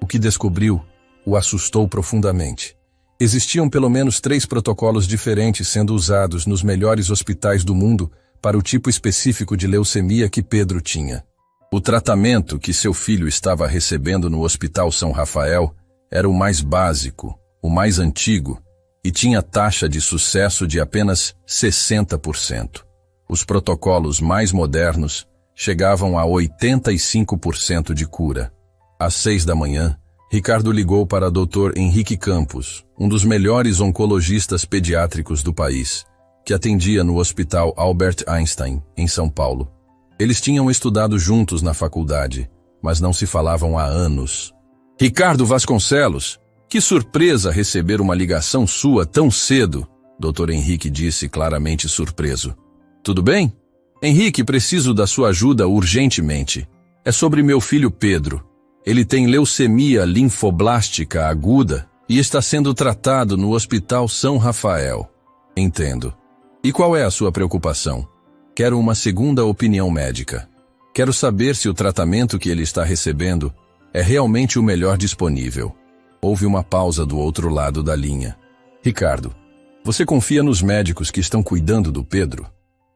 O que descobriu o assustou profundamente. Existiam pelo menos 3 protocolos diferentes sendo usados nos melhores hospitais do mundo para o tipo específico de leucemia que Pedro tinha. O tratamento que seu filho estava recebendo no Hospital São Rafael era o mais básico, o mais antigo, e tinha taxa de sucesso de apenas 60%. Os protocolos mais modernos chegavam a 85% de cura. Às 6 da manhã, Ricardo ligou para Dr. Henrique Campos, um dos melhores oncologistas pediátricos do país, que atendia no Hospital Albert Einstein, em São Paulo. Eles tinham estudado juntos na faculdade, mas não se falavam há anos. Ricardo Vasconcelos, que surpresa receber uma ligação sua tão cedo, Dr. Henrique disse claramente surpreso. Tudo bem? Henrique, preciso da sua ajuda urgentemente. É sobre meu filho Pedro. Ele tem leucemia linfoblástica aguda e está sendo tratado no Hospital São Rafael. Entendo. E qual é a sua preocupação? Quero uma segunda opinião médica. Quero saber se o tratamento que ele está recebendo é realmente o melhor disponível. Houve uma pausa do outro lado da linha. Ricardo, Você confia nos médicos que estão cuidando do Pedro?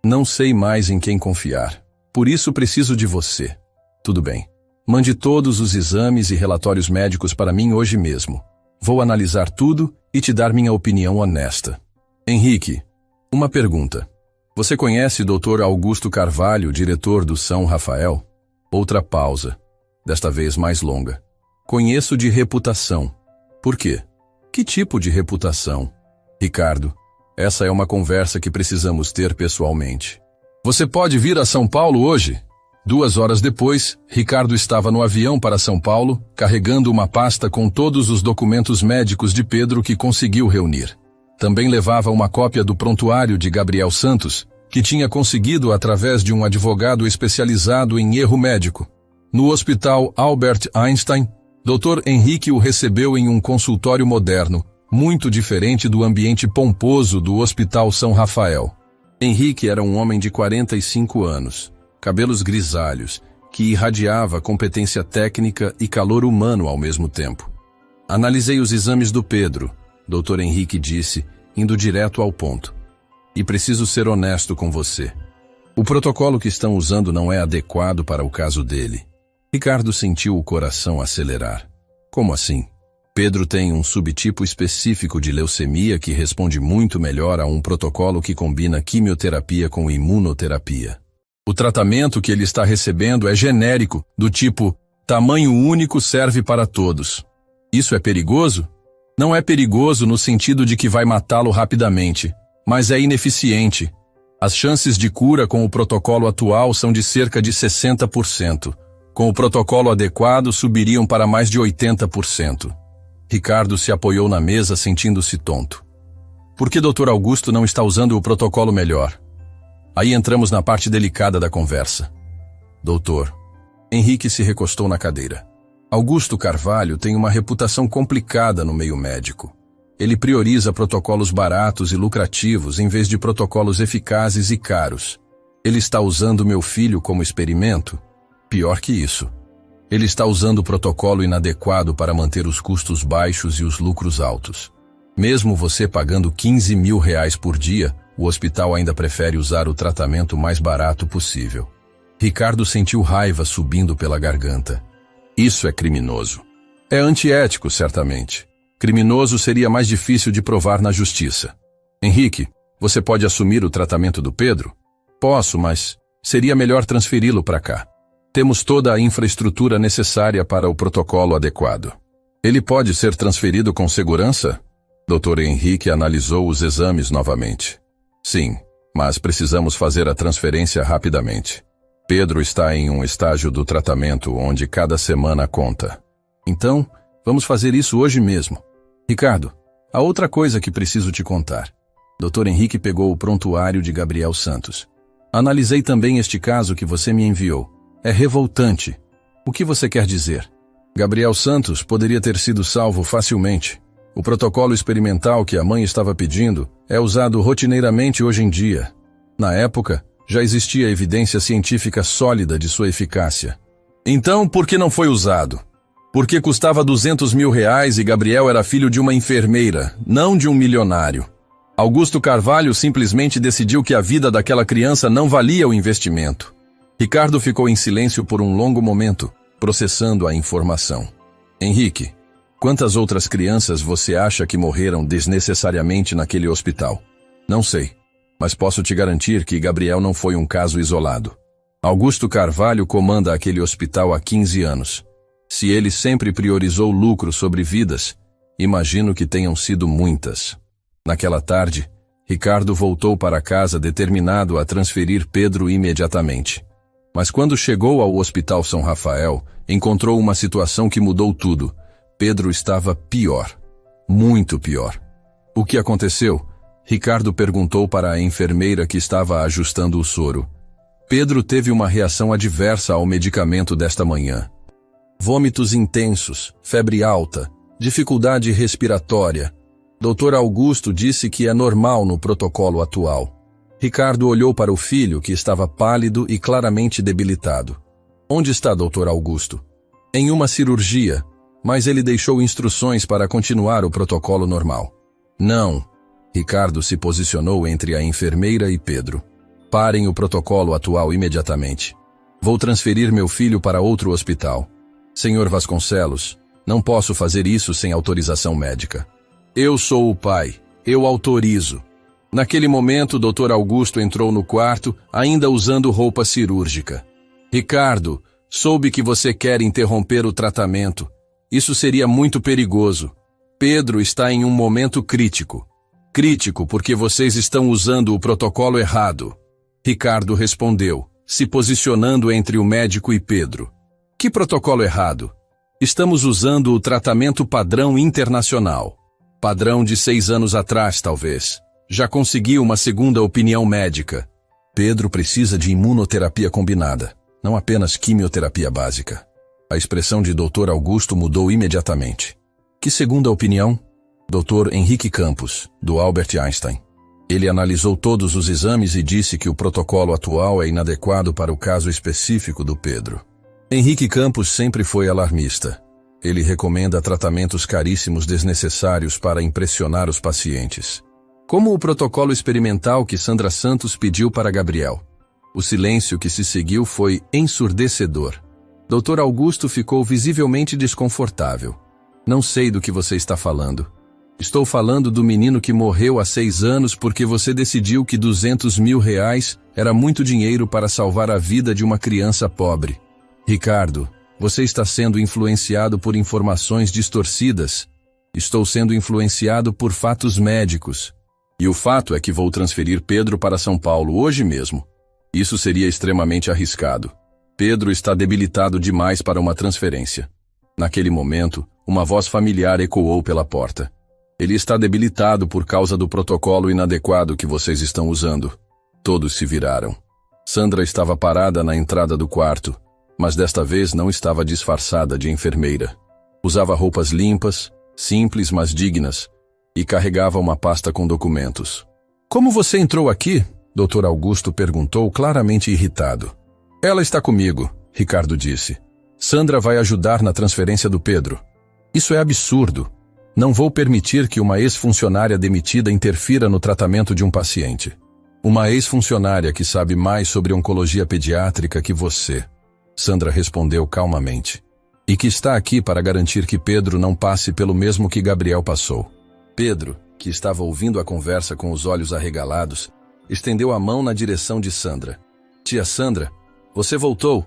Não sei mais em quem confiar. Por isso preciso de você. Tudo bem. Mande todos os exames e relatórios médicos para mim hoje mesmo. Vou analisar tudo e te dar minha opinião honesta. Henrique, uma pergunta. Você conhece o Dr. Augusto Carvalho, diretor do São Rafael? Outra pausa, desta vez mais longa. Conheço de reputação. Por quê? Que tipo de reputação? Ricardo, essa é uma conversa que precisamos ter pessoalmente. Você pode vir a São Paulo hoje? 2 horas depois, Ricardo estava no avião para São Paulo, carregando uma pasta com todos os documentos médicos de Pedro que conseguiu reunir. Também levava uma cópia do prontuário de Gabriel Santos, que tinha conseguido através de um advogado especializado em erro médico. No Hospital Albert Einstein, Dr. Henrique o recebeu em um consultório moderno, muito diferente do ambiente pomposo do Hospital São Rafael. Henrique era um homem de 45 anos. Cabelos grisalhos, que irradiava competência técnica e calor humano ao mesmo tempo. Analisei os exames do Pedro, Dr. Henrique disse, indo direto ao ponto. E preciso ser honesto com você. O protocolo que estão usando não é adequado para o caso dele. Ricardo sentiu o coração acelerar. Como assim? Pedro tem um subtipo específico de leucemia que responde muito melhor a um protocolo que combina quimioterapia com imunoterapia. O tratamento que ele está recebendo é genérico, do tipo, tamanho único serve para todos. Isso é perigoso? Não é perigoso no sentido de que vai matá-lo rapidamente, mas é ineficiente. As chances de cura com o protocolo atual são de cerca de 60%. Com o protocolo adequado, subiriam para mais de 80%. Ricardo se apoiou na mesa sentindo-se tonto. Por que Dr. Augusto não está usando o protocolo melhor? Aí entramos na parte delicada da conversa. Doutor, Henrique se recostou na cadeira. Augusto Carvalho tem uma reputação complicada no meio médico. Ele prioriza protocolos baratos e lucrativos em vez de protocolos eficazes e caros. Ele está usando meu filho como experimento? Pior que isso. Ele está usando o protocolo inadequado para manter os custos baixos e os lucros altos. Mesmo você pagando R$15 mil por dia, o hospital ainda prefere usar o tratamento mais barato possível. Ricardo sentiu raiva subindo pela garganta. Isso é criminoso. É antiético, certamente. Criminoso seria mais difícil de provar na justiça. Henrique, você pode assumir o tratamento do Pedro? Posso, mas seria melhor transferi-lo para cá. Temos toda a infraestrutura necessária para o protocolo adequado. Ele pode ser transferido com segurança? Dr. Henrique analisou os exames novamente. Sim, mas precisamos fazer a transferência rapidamente. Pedro está em um estágio do tratamento onde cada semana conta. Então, vamos fazer isso hoje mesmo. Ricardo, há outra coisa que preciso te contar. Dr. Henrique pegou o prontuário de Gabriel Santos. Analisei também este caso que você me enviou. É revoltante. O que você quer dizer? Gabriel Santos poderia ter sido salvo facilmente. O protocolo experimental que a mãe estava pedindo é usado rotineiramente hoje em dia. Na época, já existia evidência científica sólida de sua eficácia. Então, por que não foi usado? Porque custava R$200 mil e Gabriel era filho de uma enfermeira, não de um milionário. Augusto Carvalho simplesmente decidiu que a vida daquela criança não valia o investimento. Ricardo ficou em silêncio por um longo momento, processando a informação. Henrique, quantas outras crianças você acha que morreram desnecessariamente naquele hospital? Não sei, mas posso te garantir que Gabriel não foi um caso isolado. Augusto Carvalho comanda aquele hospital há 15 anos. Se ele sempre priorizou lucro sobre vidas, imagino que tenham sido muitas. Naquela tarde, Ricardo voltou para casa determinado a transferir Pedro imediatamente. Mas quando chegou ao Hospital São Rafael, encontrou uma situação que mudou tudo. Pedro estava pior. Muito pior. O que aconteceu? Ricardo perguntou para a enfermeira que estava ajustando o soro. Pedro teve uma reação adversa ao medicamento desta manhã. Vômitos intensos, febre alta, dificuldade respiratória. Dr. Augusto disse que é normal no protocolo atual. Ricardo olhou para o filho, que estava pálido e claramente debilitado. Onde está Dr. Augusto? Em uma cirurgia, mas ele deixou instruções para continuar o protocolo normal. Não. Ricardo se posicionou entre a enfermeira e Pedro. Parem o protocolo atual imediatamente. Vou transferir meu filho para outro hospital. Senhor Vasconcelos, não posso fazer isso sem autorização médica. Eu sou o pai. Eu autorizo. Naquele momento, o Dr. Augusto entrou no quarto, ainda usando roupa cirúrgica. Ricardo, soube que você quer interromper o tratamento. Isso seria muito perigoso. Pedro está em um momento crítico. Crítico porque vocês estão usando o protocolo errado. Ricardo respondeu, se posicionando entre o médico e Pedro. Que protocolo errado? Estamos usando o tratamento padrão internacional. Padrão de 6 anos atrás, talvez. Já consegui uma segunda opinião médica. Pedro precisa de imunoterapia combinada, não apenas quimioterapia básica. A expressão de Dr. Augusto mudou imediatamente. Que segunda opinião? Dr. Henrique Campos, do Albert Einstein. Ele analisou todos os exames e disse que o protocolo atual é inadequado para o caso específico do Pedro. Henrique Campos sempre foi alarmista. Ele recomenda tratamentos caríssimos desnecessários para impressionar os pacientes. Como o protocolo experimental que Sandra Santos pediu para Gabriel. O silêncio que se seguiu foi ensurdecedor. Dr. Augusto ficou visivelmente desconfortável. Não sei do que você está falando. Estou falando do menino que morreu há 6 anos porque você decidiu que R$200 mil era muito dinheiro para salvar a vida de uma criança pobre. Ricardo, você está sendo influenciado por informações distorcidas. Estou sendo influenciado por fatos médicos. E o fato é que vou transferir Pedro para São Paulo hoje mesmo. Isso seria extremamente arriscado. Pedro está debilitado demais para uma transferência. Naquele momento, uma voz familiar ecoou pela porta. Ele está debilitado por causa do protocolo inadequado que vocês estão usando. Todos se viraram. Sandra estava parada na entrada do quarto, mas desta vez não estava disfarçada de enfermeira. Usava roupas limpas, simples mas dignas, e carregava uma pasta com documentos. Como você entrou aqui? Dr. Augusto perguntou, claramente irritado. Ela está comigo, Ricardo disse. Sandra vai ajudar na transferência do Pedro. Isso é absurdo. Não vou permitir que uma ex-funcionária demitida interfira no tratamento de um paciente. Uma ex-funcionária que sabe mais sobre oncologia pediátrica que você. Sandra respondeu calmamente. E que está aqui para garantir que Pedro não passe pelo mesmo que Gabriel passou. Pedro, que estava ouvindo a conversa com os olhos arregalados, estendeu a mão na direção de Sandra. Tia Sandra, você voltou?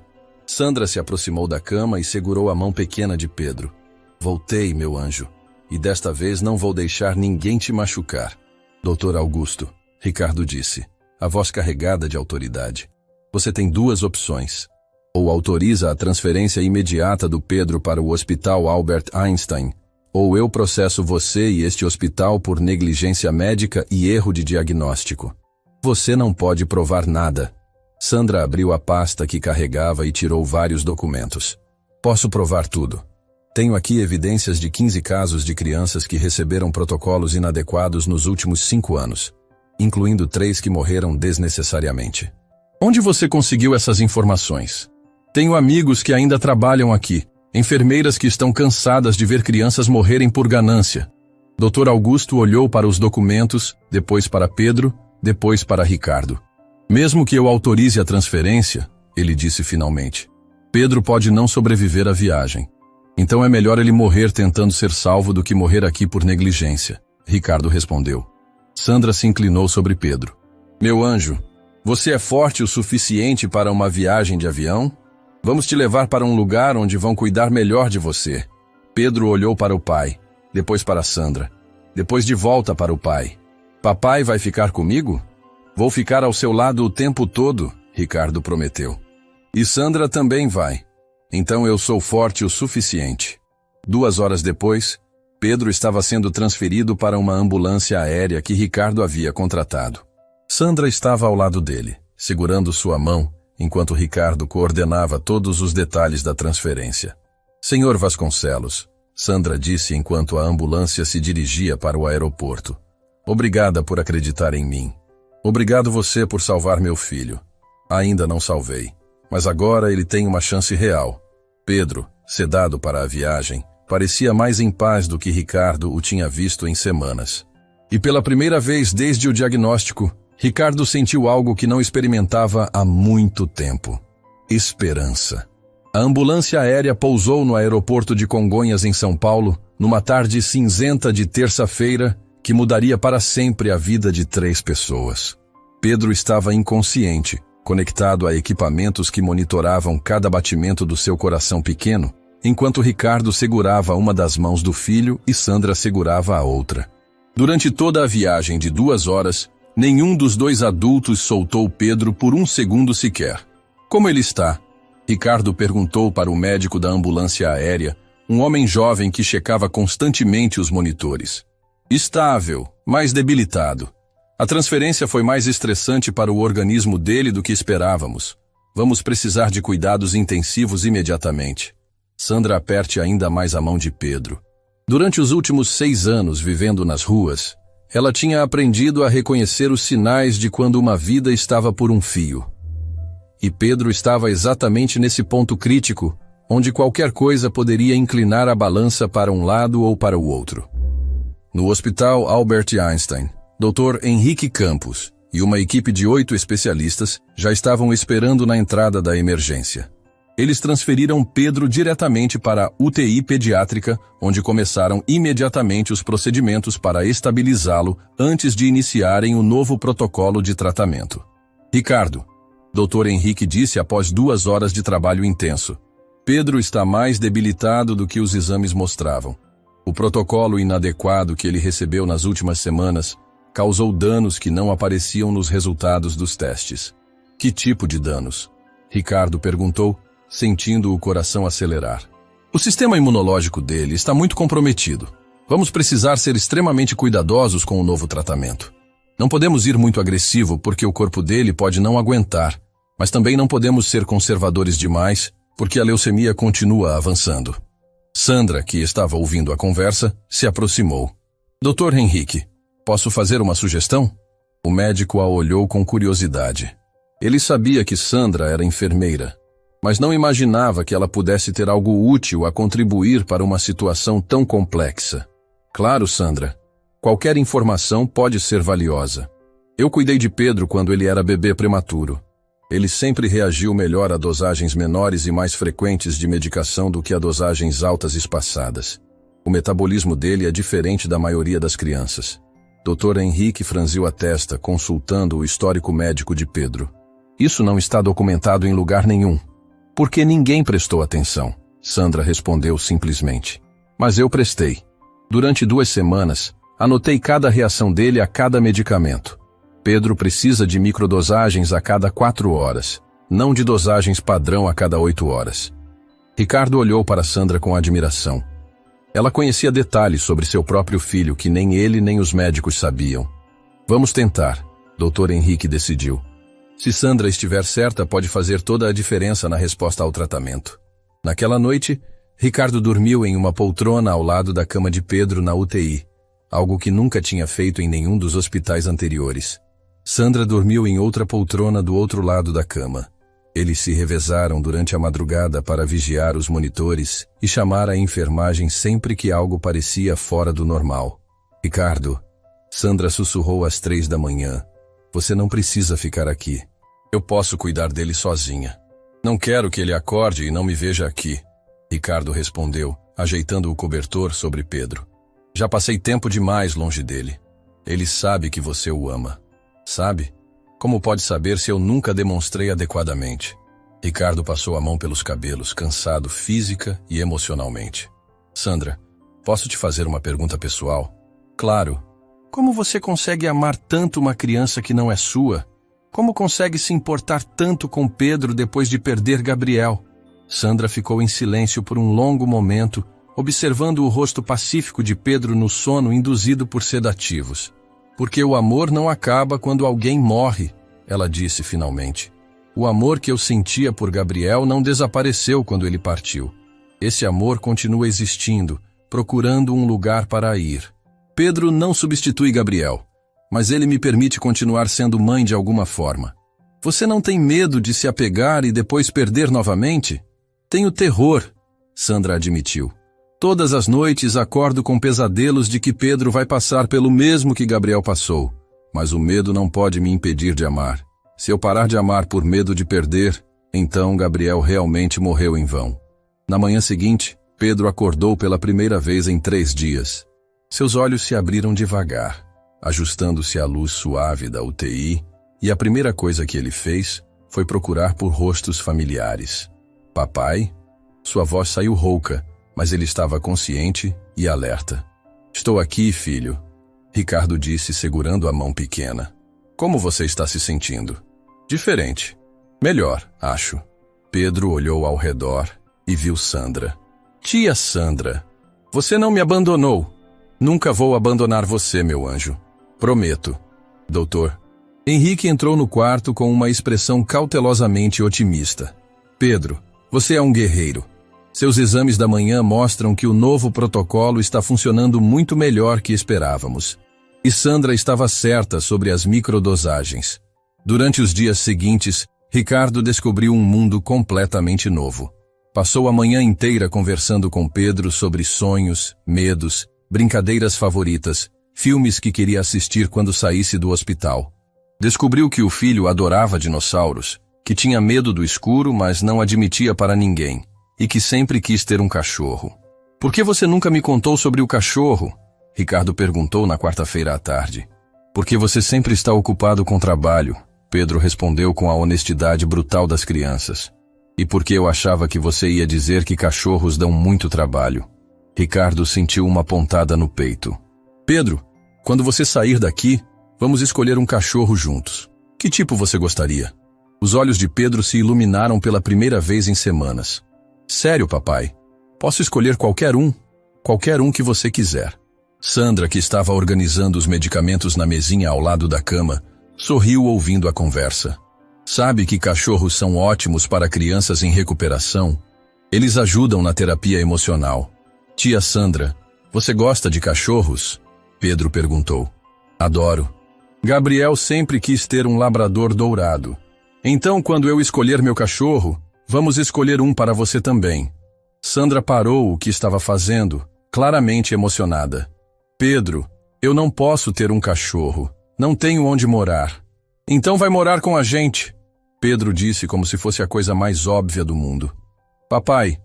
Sandra se aproximou da cama e segurou a mão pequena de Pedro. Voltei, meu anjo. E desta vez não vou deixar ninguém te machucar. Dr. Augusto, Ricardo disse, a voz carregada de autoridade. Você tem 2 opções. Ou autoriza a transferência imediata do Pedro para o Hospital Albert Einstein, ou eu processo você e este hospital por negligência médica e erro de diagnóstico. Você não pode provar nada. Sandra abriu a pasta que carregava e tirou vários documentos. Posso provar tudo. Tenho aqui evidências de 15 casos de crianças que receberam protocolos inadequados nos últimos 5 anos, incluindo 3 que morreram desnecessariamente. Onde você conseguiu essas informações? Tenho amigos que ainda trabalham aqui, enfermeiras que estão cansadas de ver crianças morrerem por ganância. Dr. Augusto olhou para os documentos, depois para Pedro, depois para Ricardo. Mesmo que eu autorize a transferência, ele disse finalmente, Pedro pode não sobreviver à viagem. Então é melhor ele morrer tentando ser salvo do que morrer aqui por negligência, Ricardo respondeu. Sandra se inclinou sobre Pedro. Meu anjo, você é forte o suficiente para uma viagem de avião? Vamos te levar para um lugar onde vão cuidar melhor de você. Pedro olhou para o pai, depois para Sandra, depois de volta para o pai. Papai vai ficar comigo? Vou ficar ao seu lado o tempo todo, Ricardo prometeu. E Sandra também vai. Então eu sou forte o suficiente. 2 horas depois, Pedro estava sendo transferido para uma ambulância aérea que Ricardo havia contratado. Sandra estava ao lado dele, segurando sua mão, enquanto Ricardo coordenava todos os detalhes da transferência. Senhor Vasconcelos, Sandra disse enquanto a ambulância se dirigia para o aeroporto. Obrigada por acreditar em mim. Obrigado você por salvar meu filho. Ainda não salvei. Mas agora ele tem uma chance real. Pedro, sedado para a viagem, parecia mais em paz do que Ricardo o tinha visto em semanas. E pela primeira vez desde o diagnóstico, Ricardo sentiu algo que não experimentava há muito tempo: esperança. A ambulância aérea pousou no aeroporto de Congonhas, em São Paulo, numa tarde cinzenta de terça-feira que mudaria para sempre a vida de 3 pessoas. Pedro estava inconsciente, conectado a equipamentos que monitoravam cada batimento do seu coração pequeno, enquanto Ricardo segurava uma das mãos do filho e Sandra segurava a outra. Durante toda a viagem de 2 horas, nenhum dos 2 adultos soltou Pedro por um segundo sequer. Como ele está? Ricardo perguntou para o médico da ambulância aérea, um homem jovem que checava constantemente os monitores. Estável, mas debilitado. A transferência foi mais estressante para o organismo dele do que esperávamos. Vamos precisar de cuidados intensivos imediatamente. Sandra, aperte ainda mais a mão de Pedro. Durante os últimos 6 anos vivendo nas ruas, ela tinha aprendido a reconhecer os sinais de quando uma vida estava por um fio. E Pedro estava exatamente nesse ponto crítico, onde qualquer coisa poderia inclinar a balança para um lado ou para o outro. No Hospital Albert Einstein, Dr. Henrique Campos e uma equipe de 8 especialistas já estavam esperando na entrada da emergência. Eles transferiram Pedro diretamente para a UTI pediátrica, onde começaram imediatamente os procedimentos para estabilizá-lo antes de iniciarem o novo protocolo de tratamento. Ricardo, Dr. Henrique disse após 2 horas de trabalho intenso. Pedro está mais debilitado do que os exames mostravam. O protocolo inadequado que ele recebeu nas últimas semanas causou danos que não apareciam nos resultados dos testes. Que tipo de danos? Ricardo perguntou, sentindo o coração acelerar. O sistema imunológico dele está muito comprometido. Vamos precisar ser extremamente cuidadosos com o novo tratamento. Não podemos ir muito agressivo porque o corpo dele pode não aguentar, mas também não podemos ser conservadores demais porque a leucemia continua avançando. Sandra, que estava ouvindo a conversa, se aproximou. Dr. Henrique, posso fazer uma sugestão? O médico a olhou com curiosidade. Ele sabia que Sandra era enfermeira, mas não imaginava que ela pudesse ter algo útil a contribuir para uma situação tão complexa. Claro, Sandra. Qualquer informação pode ser valiosa. Eu cuidei de Pedro quando ele era bebê prematuro. Ele sempre reagiu melhor a dosagens menores e mais frequentes de medicação do que a dosagens altas espaçadas. O metabolismo dele é diferente da maioria das crianças. Dr. Henrique franziu a testa, consultando o histórico médico de Pedro. Isso não está documentado em lugar nenhum. Porque ninguém prestou atenção, Sandra respondeu simplesmente. Mas eu prestei. Durante 2 semanas, anotei cada reação dele a cada medicamento. Pedro precisa de microdosagens a cada 4 horas, não de dosagens padrão a cada 8 horas. Ricardo olhou para Sandra com admiração. Ela conhecia detalhes sobre seu próprio filho que nem ele nem os médicos sabiam. Vamos tentar, Dr. Henrique decidiu. Se Sandra estiver certa, pode fazer toda a diferença na resposta ao tratamento. Naquela noite, Ricardo dormiu em uma poltrona ao lado da cama de Pedro na UTI, algo que nunca tinha feito em nenhum dos hospitais anteriores. Sandra dormiu em outra poltrona do outro lado da cama. Eles se revezaram durante a madrugada para vigiar os monitores e chamar a enfermagem sempre que algo parecia fora do normal. Ricardo, Sandra sussurrou às 3 da manhã. Você não precisa ficar aqui. Eu posso cuidar dele sozinha. Não quero que ele acorde e não me veja aqui. Ricardo respondeu, ajeitando o cobertor sobre Pedro. Já passei tempo demais longe dele. Ele sabe que você o ama. Sabe? Como pode saber se eu nunca demonstrei adequadamente? Ricardo passou a mão pelos cabelos, cansado física e emocionalmente. Sandra, posso te fazer uma pergunta pessoal? Claro. Como você consegue amar tanto uma criança que não é sua? Como consegue se importar tanto com Pedro depois de perder Gabriel? Sandra ficou em silêncio por um longo momento, observando o rosto pacífico de Pedro no sono induzido por sedativos. Porque o amor não acaba quando alguém morre, ela disse finalmente. O amor que eu sentia por Gabriel não desapareceu quando ele partiu. Esse amor continua existindo, procurando um lugar para ir. Pedro não substitui Gabriel, mas ele me permite continuar sendo mãe de alguma forma. Você não tem medo de se apegar e depois perder novamente? Tenho terror, Sandra admitiu. Todas as noites acordo com pesadelos de que Pedro vai passar pelo mesmo que Gabriel passou. Mas o medo não pode me impedir de amar. Se eu parar de amar por medo de perder, então Gabriel realmente morreu em vão. Na manhã seguinte, Pedro acordou pela primeira vez em 3 dias. Seus olhos se abriram devagar, ajustando-se à luz suave da UTI, e a primeira coisa que ele fez foi procurar por rostos familiares. Papai? Sua voz saiu rouca, mas ele estava consciente e alerta. Estou aqui, filho, Ricardo disse segurando a mão pequena. Como você está se sentindo? Diferente. Melhor, acho. Pedro olhou ao redor e viu Sandra. Tia Sandra, você não me abandonou. Nunca vou abandonar você, meu anjo. Prometo. Doutor. Henrique entrou no quarto com uma expressão cautelosamente otimista. Pedro, você é um guerreiro. Seus exames da manhã mostram que o novo protocolo está funcionando muito melhor que esperávamos. E Sandra estava certa sobre as microdosagens. Durante os dias seguintes, Ricardo descobriu um mundo completamente novo. Passou a manhã inteira conversando com Pedro sobre sonhos, medos, brincadeiras favoritas, filmes que queria assistir quando saísse do hospital. Descobriu que o filho adorava dinossauros, que tinha medo do escuro, mas não admitia para ninguém, e que sempre quis ter um cachorro. Por que você nunca me contou sobre o cachorro? Ricardo perguntou na quarta-feira à tarde. Porque você sempre está ocupado com trabalho, Pedro respondeu com a honestidade brutal das crianças. E porque eu achava que você ia dizer que cachorros dão muito trabalho. Ricardo sentiu uma pontada no peito. Pedro, quando você sair daqui, vamos escolher um cachorro juntos. Que tipo você gostaria? Os olhos de Pedro se iluminaram pela primeira vez em semanas. Sério, papai? Posso escolher qualquer um que você quiser. Sandra, que estava organizando os medicamentos na mesinha ao lado da cama, sorriu ouvindo a conversa. Sabe que cachorros são ótimos para crianças em recuperação? Eles ajudam na terapia emocional. Tia Sandra, você gosta de cachorros? Pedro perguntou. Adoro. Gabriel sempre quis ter um labrador dourado. Então, quando eu escolher meu cachorro, vamos escolher um para você também. Sandra parou o que estava fazendo, claramente emocionada. Pedro, eu não posso ter um cachorro. Não tenho onde morar. Então vai morar com a gente. Pedro disse como se fosse a coisa mais óbvia do mundo. Papai,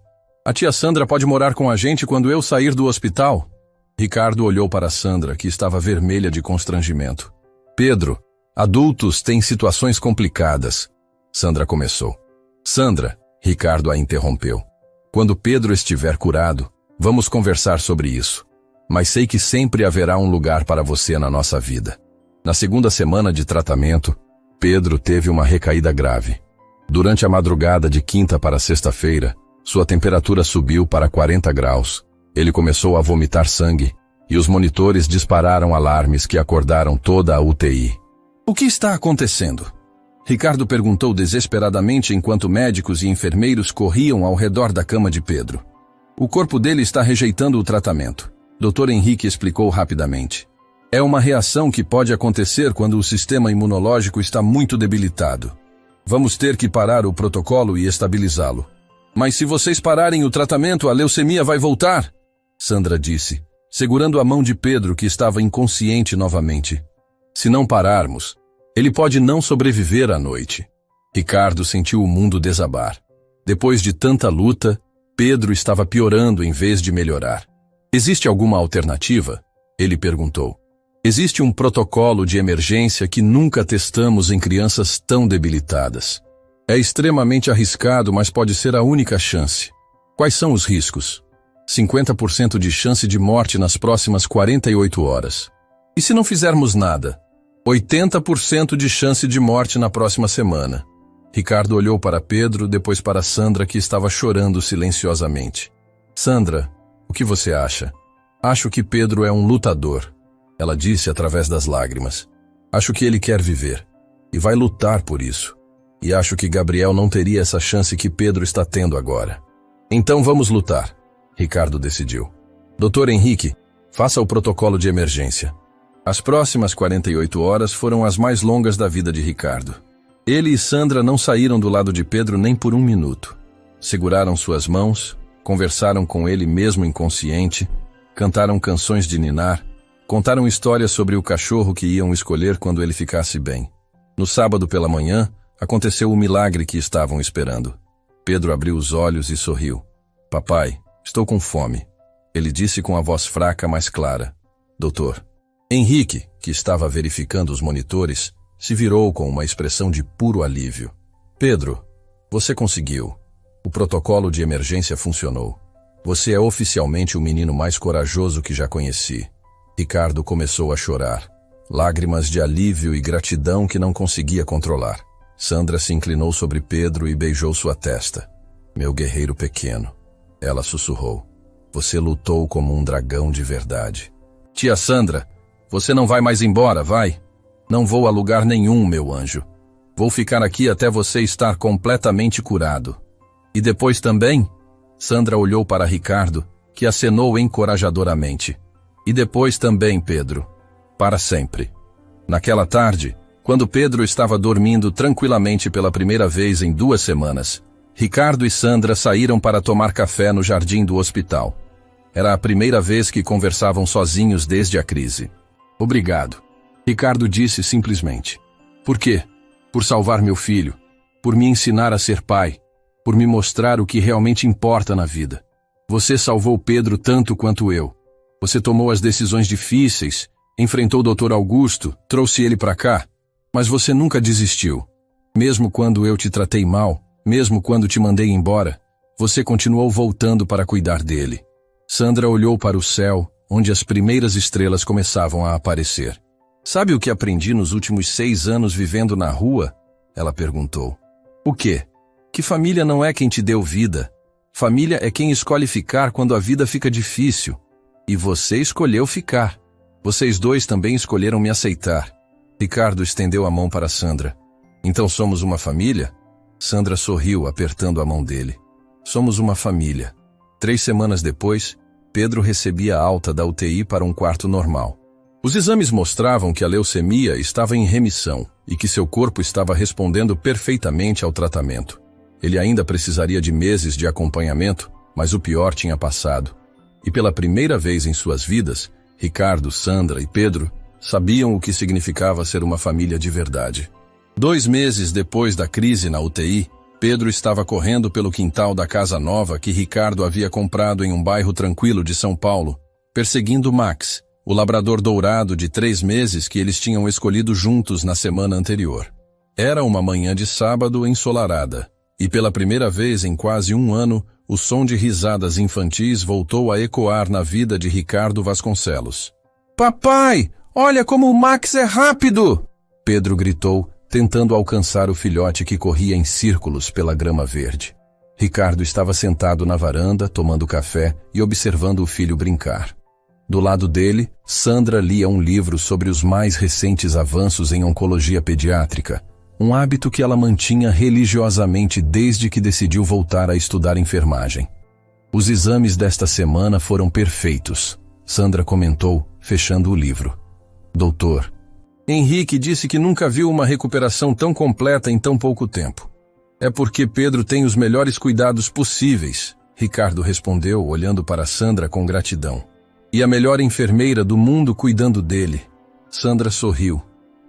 a tia Sandra pode morar com a gente quando eu sair do hospital? Ricardo olhou para Sandra, que estava vermelha de constrangimento. Pedro, adultos têm situações complicadas. Sandra começou. Sandra, Ricardo a interrompeu. Quando Pedro estiver curado, vamos conversar sobre isso. Mas sei que sempre haverá um lugar para você na nossa vida. Na segunda semana de tratamento, Pedro teve uma recaída grave. Durante a madrugada de quinta para sexta-feira, sua temperatura subiu para 40 graus. Ele começou a vomitar sangue, e os monitores dispararam alarmes que acordaram toda a UTI. O que está acontecendo? Ricardo perguntou desesperadamente enquanto médicos e enfermeiros corriam ao redor da cama de Pedro. O corpo dele está rejeitando o tratamento. Dr. Henrique explicou rapidamente. É uma reação que pode acontecer quando o sistema imunológico está muito debilitado. Vamos ter que parar o protocolo e estabilizá-lo. Mas se vocês pararem o tratamento, a leucemia vai voltar, Sandra disse, segurando a mão de Pedro, que estava inconsciente novamente. Se não pararmos, ele pode não sobreviver à noite. Ricardo sentiu o mundo desabar. Depois de tanta luta, Pedro estava piorando em vez de melhorar. Existe alguma alternativa? Ele perguntou. Existe um protocolo de emergência que nunca testamos em crianças tão debilitadas. É extremamente arriscado, mas pode ser a única chance. Quais são os riscos? 50% de chance de morte nas próximas 48 horas. E se não fizermos nada? 80% de chance de morte na próxima semana. Ricardo olhou para Pedro, depois para Sandra, que estava chorando silenciosamente. Sandra, o que você acha? Acho que Pedro é um lutador. Ela disse através das lágrimas. Acho que ele quer viver. E vai lutar por isso. E acho que Gabriel não teria essa chance que Pedro está tendo agora. Então vamos lutar. Ricardo decidiu. Dr. Henrique, faça o protocolo de emergência. As próximas 48 horas foram as mais longas da vida de Ricardo. Ele e Sandra não saíram do lado de Pedro nem por um minuto. Seguraram suas mãos, Conversaram com ele mesmo inconsciente, cantaram canções de ninar, contaram histórias sobre o cachorro que iam escolher quando ele ficasse bem. No sábado pela manhã, aconteceu o milagre que estavam esperando. Pedro abriu os olhos e sorriu. Papai, estou com fome. Ele disse com a voz fraca, mas clara. Doutor. Henrique, que estava verificando os monitores, se virou com uma expressão de puro alívio. Pedro, você conseguiu. O protocolo de emergência funcionou. Você é oficialmente o menino mais corajoso que já conheci. Ricardo começou a chorar. Lágrimas de alívio e gratidão que não conseguia controlar. Sandra se inclinou sobre Pedro e beijou sua testa. Meu guerreiro pequeno. Ela sussurrou. Você lutou como um dragão de verdade. Tia Sandra, você não vai mais embora, vai? Não vou a lugar nenhum, meu anjo. Vou ficar aqui até você estar completamente curado. E depois também? Sandra olhou para Ricardo, que acenou encorajadoramente. E depois também, Pedro. Para sempre. Naquela tarde, quando Pedro estava dormindo tranquilamente pela primeira vez em 2 semanas, Ricardo e Sandra saíram para tomar café no jardim do hospital. Era a primeira vez que conversavam sozinhos desde a crise. Obrigado. Ricardo disse simplesmente. Por quê? Por salvar meu filho. Por me ensinar a ser pai. Por me mostrar o que realmente importa na vida. Você salvou Pedro tanto quanto eu. Você tomou as decisões difíceis, enfrentou o Dr. Augusto, trouxe ele para cá, mas você nunca desistiu. Mesmo quando eu te tratei mal, mesmo quando te mandei embora, você continuou voltando para cuidar dele. Sandra olhou para o céu, onde as primeiras estrelas começavam a aparecer. Sabe o que aprendi nos últimos 6 anos vivendo na rua? Ela perguntou. O quê? Que família não é quem te deu vida. Família é quem escolhe ficar quando a vida fica difícil. E você escolheu ficar. Vocês dois também escolheram me aceitar. Ricardo estendeu a mão para Sandra. Então somos uma família? Sandra sorriu, apertando a mão dele. Somos uma família. 3 semanas depois, Pedro recebia alta da UTI para um quarto normal. Os exames mostravam que a leucemia estava em remissão e que seu corpo estava respondendo perfeitamente ao tratamento. Ele ainda precisaria de meses de acompanhamento, mas o pior tinha passado. E pela primeira vez em suas vidas, Ricardo, Sandra e Pedro sabiam o que significava ser uma família de verdade. 2 meses depois da crise na UTI, Pedro estava correndo pelo quintal da casa nova que Ricardo havia comprado em um bairro tranquilo de São Paulo, perseguindo Max, o labrador dourado de 3 meses que eles tinham escolhido juntos na semana anterior. Era uma manhã de sábado ensolarada, e pela primeira vez em quase 1 ano, o som de risadas infantis voltou a ecoar na vida de Ricardo Vasconcelos. Papai, olha como o Max é rápido! Pedro gritou, tentando alcançar o filhote que corria em círculos pela grama verde. Ricardo estava sentado na varanda, tomando café e observando o filho brincar. Do lado dele, Sandra lia um livro sobre os mais recentes avanços em oncologia pediátrica, um hábito que ela mantinha religiosamente desde que decidiu voltar a estudar enfermagem. Os exames desta semana foram perfeitos, Sandra comentou, fechando o livro. Doutor, Henrique disse que nunca viu uma recuperação tão completa em tão pouco tempo. É porque Pedro tem os melhores cuidados possíveis, Ricardo respondeu, olhando para Sandra com gratidão. E a melhor enfermeira do mundo cuidando dele. Sandra sorriu,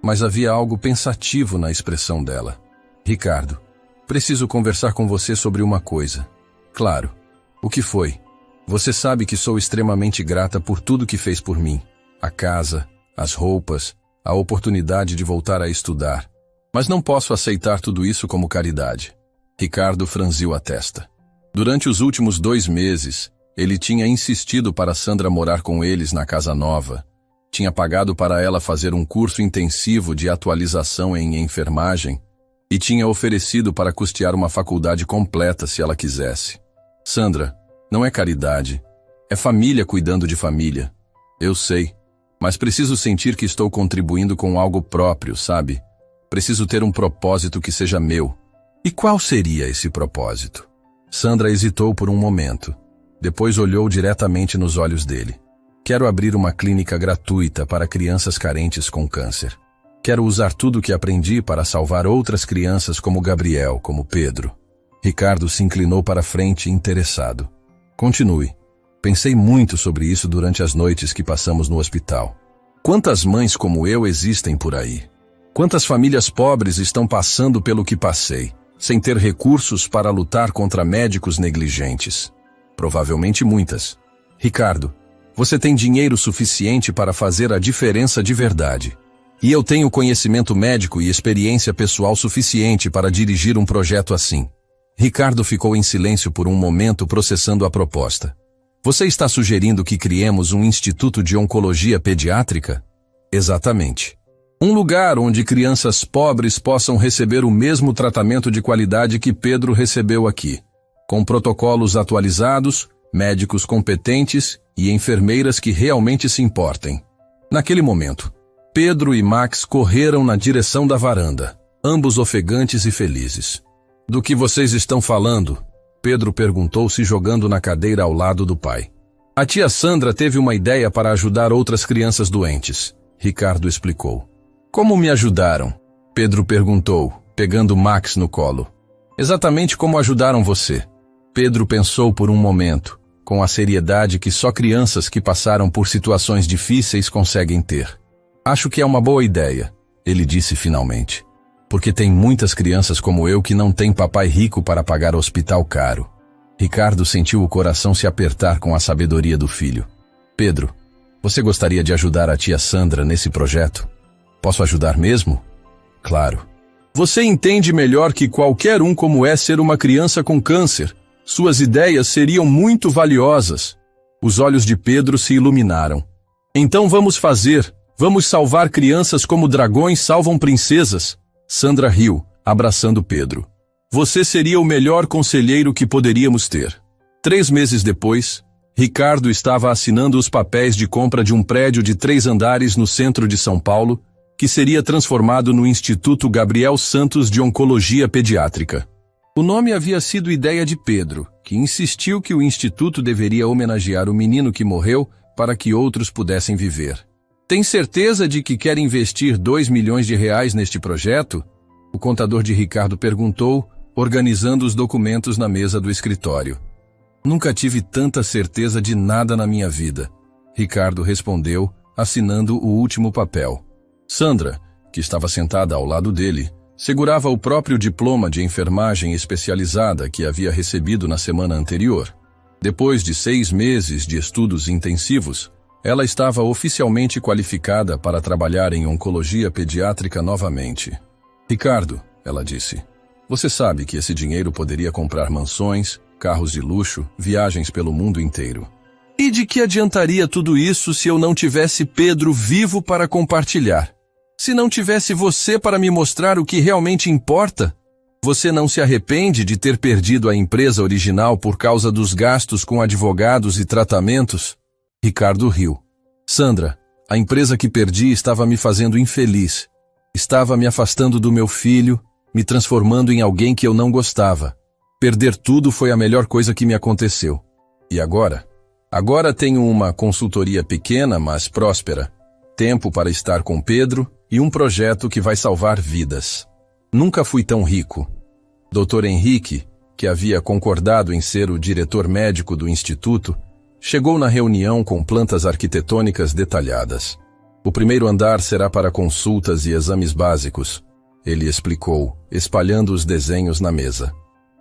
mas havia algo pensativo na expressão dela. Ricardo, preciso conversar com você sobre uma coisa. Claro. O que foi? Você sabe que sou extremamente grata por tudo que fez por mim. A casa, as roupas, a oportunidade de voltar a estudar. Mas não posso aceitar tudo isso como caridade. Ricardo franziu a testa. Durante os últimos 2 meses, ele tinha insistido para Sandra morar com eles na casa nova. Tinha pagado para ela fazer um curso intensivo de atualização em enfermagem e tinha oferecido para custear uma faculdade completa se ela quisesse. Sandra, não é caridade. É família cuidando de família. Eu sei. Mas preciso sentir que estou contribuindo com algo próprio, sabe? Preciso ter um propósito que seja meu. E qual seria esse propósito? Sandra hesitou por um momento. Depois olhou diretamente nos olhos dele. Quero abrir uma clínica gratuita para crianças carentes com câncer. Quero usar tudo o que aprendi para salvar outras crianças como Gabriel, como Pedro. Ricardo se inclinou para frente interessado. Continue. Pensei muito sobre isso durante as noites que passamos no hospital. Quantas mães como eu existem por aí? Quantas famílias pobres estão passando pelo que passei, sem ter recursos para lutar contra médicos negligentes? Provavelmente muitas. Ricardo, você tem dinheiro suficiente para fazer a diferença de verdade. E eu tenho conhecimento médico e experiência pessoal suficiente para dirigir um projeto assim. Ricardo ficou em silêncio por um momento processando a proposta. Você está sugerindo que criemos um instituto de oncologia pediátrica? Exatamente. Um lugar onde crianças pobres possam receber o mesmo tratamento de qualidade que Pedro recebeu aqui, com protocolos atualizados, médicos competentes e enfermeiras que realmente se importem. Naquele momento, Pedro e Max correram na direção da varanda, ambos ofegantes e felizes. Do que vocês estão falando? Pedro perguntou, se jogando na cadeira ao lado do pai. A tia Sandra teve uma ideia para ajudar outras crianças doentes, Ricardo explicou. Como me ajudaram? Pedro perguntou, pegando Max no colo. Exatamente como ajudaram você. Pedro pensou por um momento, com a seriedade que só crianças que passaram por situações difíceis conseguem ter. Acho que é uma boa ideia, ele disse finalmente. Porque tem muitas crianças como eu que não têm papai rico para pagar hospital caro. Ricardo sentiu o coração se apertar com a sabedoria do filho. Pedro, você gostaria de ajudar a tia Sandra nesse projeto? Posso ajudar mesmo? Claro. Você entende melhor que qualquer um como é ser uma criança com câncer. Suas ideias seriam muito valiosas. Os olhos de Pedro se iluminaram. Então vamos fazer. Vamos salvar crianças como dragões salvam princesas. Sandra riu, abraçando Pedro. Você seria o melhor conselheiro que poderíamos ter. 3 meses depois, Ricardo estava assinando os papéis de compra de um prédio de 3 andares no centro de São Paulo, que seria transformado no Instituto Gabriel Santos de Oncologia Pediátrica. O nome havia sido ideia de Pedro, que insistiu que o instituto deveria homenagear o menino que morreu para que outros pudessem viver. Tem certeza de que quer investir R$2 milhões neste projeto? O contador de Ricardo perguntou, organizando os documentos na mesa do escritório. Nunca tive tanta certeza de nada na minha vida, Ricardo respondeu, assinando o último papel. Sandra, que estava sentada ao lado dele, segurava o próprio diploma de enfermagem especializada que havia recebido na semana anterior. Depois de 6 meses de estudos intensivos, ela estava oficialmente qualificada para trabalhar em oncologia pediátrica novamente. Ricardo, ela disse, você sabe que esse dinheiro poderia comprar mansões, carros de luxo, viagens pelo mundo inteiro. E de que adiantaria tudo isso se eu não tivesse Pedro vivo para compartilhar? Se não tivesse você para me mostrar o que realmente importa? Você não se arrepende de ter perdido a empresa original por causa dos gastos com advogados e tratamentos? Ricardo riu. Sandra, a empresa que perdi estava me fazendo infeliz. Estava me afastando do meu filho, me transformando em alguém que eu não gostava. Perder tudo foi a melhor coisa que me aconteceu. E agora? Agora tenho uma consultoria pequena, mas próspera. Tempo para estar com Pedro e um projeto que vai salvar vidas. Nunca fui tão rico. Dr. Henrique, que havia concordado em ser o diretor médico do instituto, chegou na reunião com plantas arquitetônicas detalhadas. O primeiro andar será para consultas e exames básicos, ele explicou, espalhando os desenhos na mesa.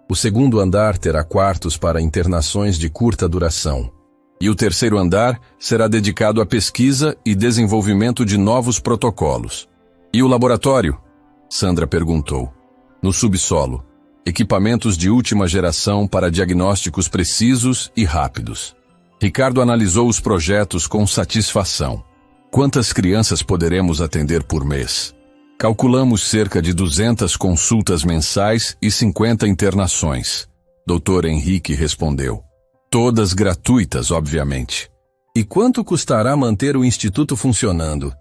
O segundo andar terá quartos para internações de curta duração. E o terceiro andar será dedicado à pesquisa e desenvolvimento de novos protocolos. E o laboratório? Sandra perguntou. No subsolo, equipamentos de última geração para diagnósticos precisos e rápidos. Ricardo analisou os projetos com satisfação. Quantas crianças poderemos atender por mês? Calculamos cerca de 200 consultas mensais e 50 internações. Dr. Henrique respondeu. Todas gratuitas, obviamente. E quanto custará manter o instituto funcionando?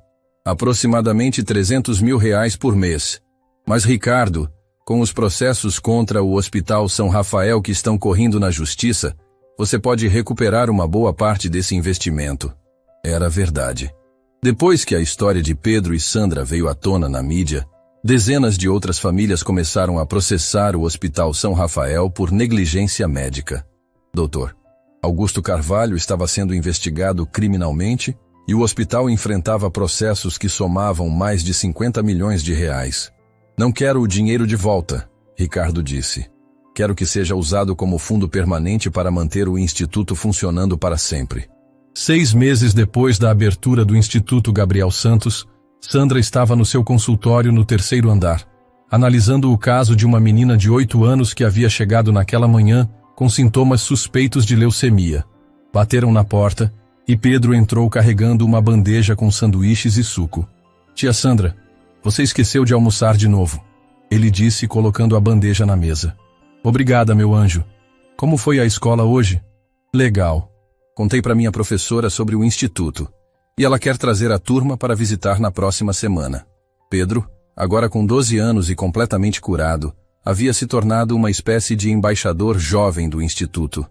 Aproximadamente R$300 mil por mês. Mas, Ricardo, com os processos contra o Hospital São Rafael que estão correndo na justiça, você pode recuperar uma boa parte desse investimento. Era verdade. Depois que a história de Pedro e Sandra veio à tona na mídia, dezenas de outras famílias começaram a processar o Hospital São Rafael por negligência médica. Doutor, Augusto Carvalho estava sendo investigado criminalmente e o hospital enfrentava processos que somavam mais de 50 milhões de reais. Não quero o dinheiro de volta, Ricardo disse. Quero que seja usado como fundo permanente para manter o Instituto funcionando para sempre. 6 meses depois da abertura do Instituto Gabriel Santos, Sandra estava no seu consultório no 3º andar, analisando o caso de uma menina de 8 anos que havia chegado naquela manhã com sintomas suspeitos de leucemia. Bateram na porta e Pedro entrou carregando uma bandeja com sanduíches e suco. Tia Sandra, você esqueceu de almoçar de novo, ele disse colocando a bandeja na mesa. Obrigada, meu anjo. Como foi a escola hoje? Legal. Contei para minha professora sobre o instituto e ela quer trazer a turma para visitar na próxima semana. Pedro, agora com 12 anos e completamente curado, havia se tornado uma espécie de embaixador jovem do instituto.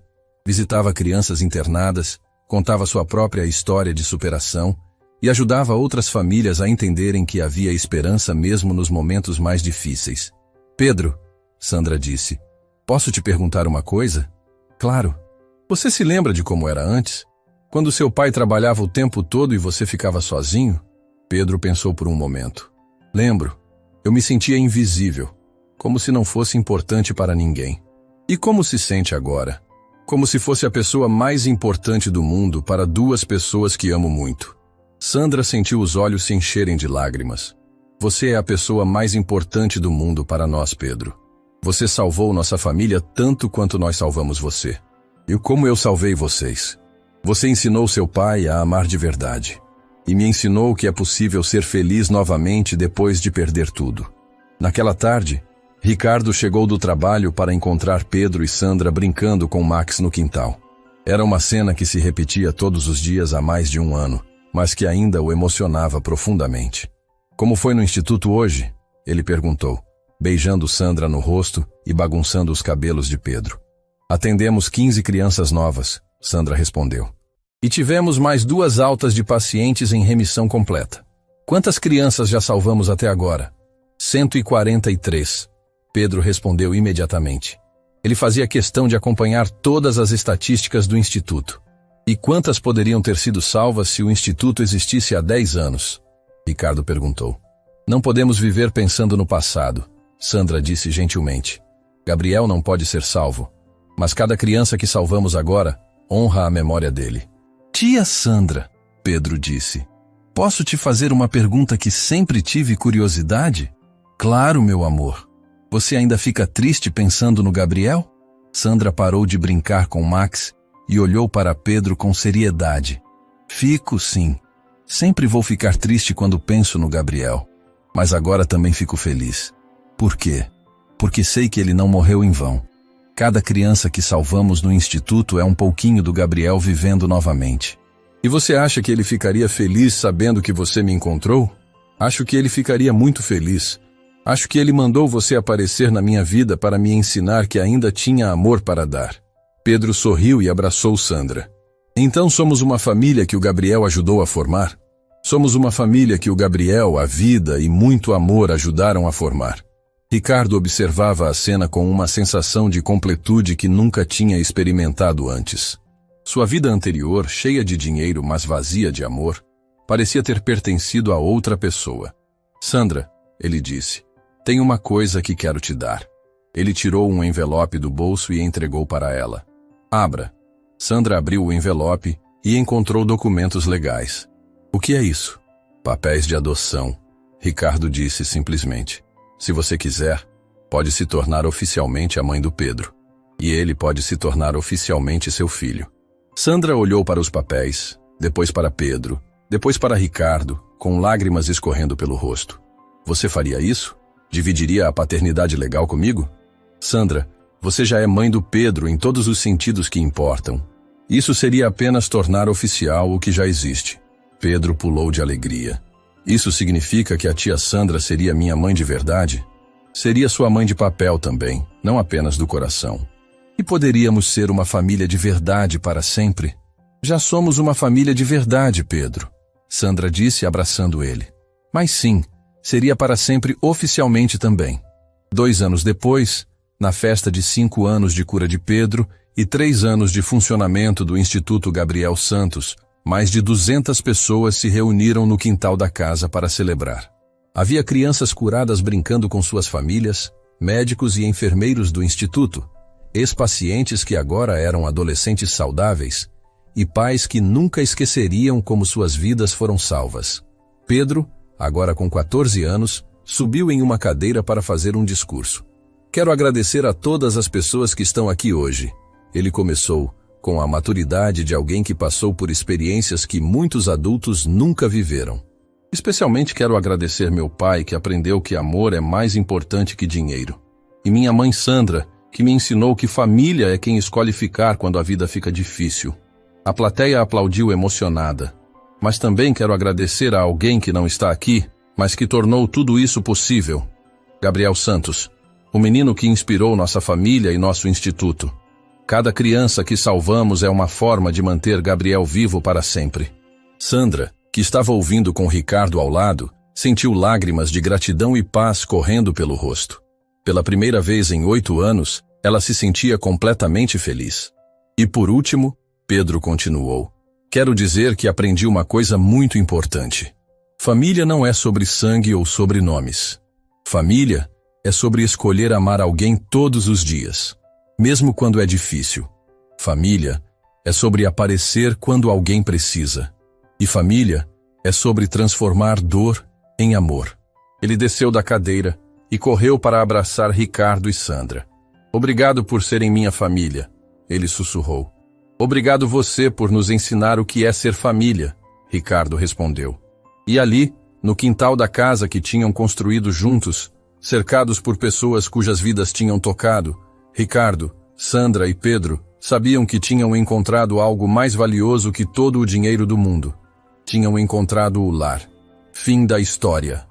Visitava crianças internadas, contava sua própria história de superação e ajudava outras famílias a entenderem que havia esperança mesmo nos momentos mais difíceis. Pedro, Sandra disse, posso te perguntar uma coisa? Claro. Você se lembra de como era antes? Quando seu pai trabalhava o tempo todo e você ficava sozinho? Pedro pensou por um momento. Lembro. Eu me sentia invisível, como se não fosse importante para ninguém. E como se sente agora? Como se fosse a pessoa mais importante do mundo para 2 pessoas que amo muito. Sandra sentiu os olhos se encherem de lágrimas. Você é a pessoa mais importante do mundo para nós, Pedro. Você salvou nossa família tanto quanto nós salvamos você. E como eu salvei vocês? Você ensinou seu pai a amar de verdade. E me ensinou que é possível ser feliz novamente depois de perder tudo. Naquela tarde, Ricardo chegou do trabalho para encontrar Pedro e Sandra brincando com Max no quintal. Era uma cena que se repetia todos os dias há mais de 1 ano, mas que ainda o emocionava profundamente. Como foi no instituto hoje? Ele perguntou, beijando Sandra no rosto e bagunçando os cabelos de Pedro. Atendemos 15 crianças novas, Sandra respondeu. E tivemos mais 2 altas de pacientes em remissão completa. Quantas crianças já salvamos até agora? 143. Pedro respondeu imediatamente. Ele fazia questão de acompanhar todas as estatísticas do Instituto. E quantas poderiam ter sido salvas se o Instituto existisse há 10 anos? Ricardo perguntou. Não podemos viver pensando no passado, Sandra disse gentilmente. Gabriel não pode ser salvo. Mas cada criança que salvamos agora honra a memória dele. Tia Sandra, Pedro disse, posso te fazer uma pergunta que sempre tive curiosidade? Claro, meu amor. Você ainda fica triste pensando no Gabriel? Sandra parou de brincar com Max e olhou para Pedro com seriedade. Fico, sim. Sempre vou ficar triste quando penso no Gabriel. Mas agora também fico feliz. Por quê? Porque sei que ele não morreu em vão. Cada criança que salvamos no instituto é um pouquinho do Gabriel vivendo novamente. E você acha que ele ficaria feliz sabendo que você me encontrou? Acho que ele ficaria muito feliz. Acho que ele mandou você aparecer na minha vida para me ensinar que ainda tinha amor para dar. Pedro sorriu e abraçou Sandra. Então somos uma família que o Gabriel ajudou a formar? Somos uma família que o Gabriel, a vida e muito amor ajudaram a formar. Ricardo observava a cena com uma sensação de completude que nunca tinha experimentado antes. Sua vida anterior, cheia de dinheiro, mas vazia de amor, parecia ter pertencido a outra pessoa. Sandra, ele disse, tem uma coisa que quero te dar. Ele tirou um envelope do bolso e entregou para ela. Abra. Sandra abriu o envelope e encontrou documentos legais. O que é isso? Papéis de adoção, Ricardo disse simplesmente. Se você quiser, pode se tornar oficialmente a mãe do Pedro. E ele pode se tornar oficialmente seu filho. Sandra olhou para os papéis, depois para Pedro, depois para Ricardo, com lágrimas escorrendo pelo rosto. Você faria isso? Dividiria a paternidade legal comigo? Sandra, você já é mãe do Pedro em todos os sentidos que importam. Isso seria apenas tornar oficial o que já existe. Pedro pulou de alegria. Isso significa que a tia Sandra seria minha mãe de verdade? Seria sua mãe de papel também, não apenas do coração. E poderíamos ser uma família de verdade para sempre? Já somos uma família de verdade, Pedro, Sandra disse abraçando ele. Mas sim, seria para sempre oficialmente também. 2 anos depois, na festa de 5 anos de cura de Pedro, e 3 anos de funcionamento do Instituto Gabriel Santos, mais de 200 pessoas se reuniram no quintal da casa para celebrar. Havia crianças curadas brincando com suas famílias, médicos e enfermeiros do Instituto, ex-pacientes que agora eram adolescentes saudáveis, e pais que nunca esqueceriam como suas vidas foram salvas. Pedro, agora com 14 anos, subiu em uma cadeira para fazer um discurso. Quero agradecer a todas as pessoas que estão aqui hoje. Ele começou com a maturidade de alguém que passou por experiências que muitos adultos nunca viveram. Especialmente quero agradecer meu pai, que aprendeu que amor é mais importante que dinheiro. E minha mãe Sandra, que me ensinou que família é quem escolhe ficar quando a vida fica difícil. A plateia aplaudiu emocionada. Mas também quero agradecer a alguém que não está aqui, mas que tornou tudo isso possível. Gabriel Santos, o menino que inspirou nossa família e nosso instituto. Cada criança que salvamos é uma forma de manter Gabriel vivo para sempre. Sandra, que estava ouvindo com Ricardo ao lado, sentiu lágrimas de gratidão e paz correndo pelo rosto. Pela primeira vez em 8 anos, ela se sentia completamente feliz. E por último, Pedro continuou. Quero dizer que aprendi uma coisa muito importante. Família não é sobre sangue ou sobrenomes. Família é sobre escolher amar alguém todos os dias, mesmo quando é difícil. Família é sobre aparecer quando alguém precisa. E família é sobre transformar dor em amor. Ele desceu da cadeira e correu para abraçar Ricardo e Sandra. Obrigado por serem minha família, ele sussurrou. Obrigado você por nos ensinar o que é ser família, Ricardo respondeu. E ali, no quintal da casa que tinham construído juntos, cercados por pessoas cujas vidas tinham tocado, Ricardo, Sandra e Pedro sabiam que tinham encontrado algo mais valioso que todo o dinheiro do mundo. Tinham encontrado o lar. Fim da história.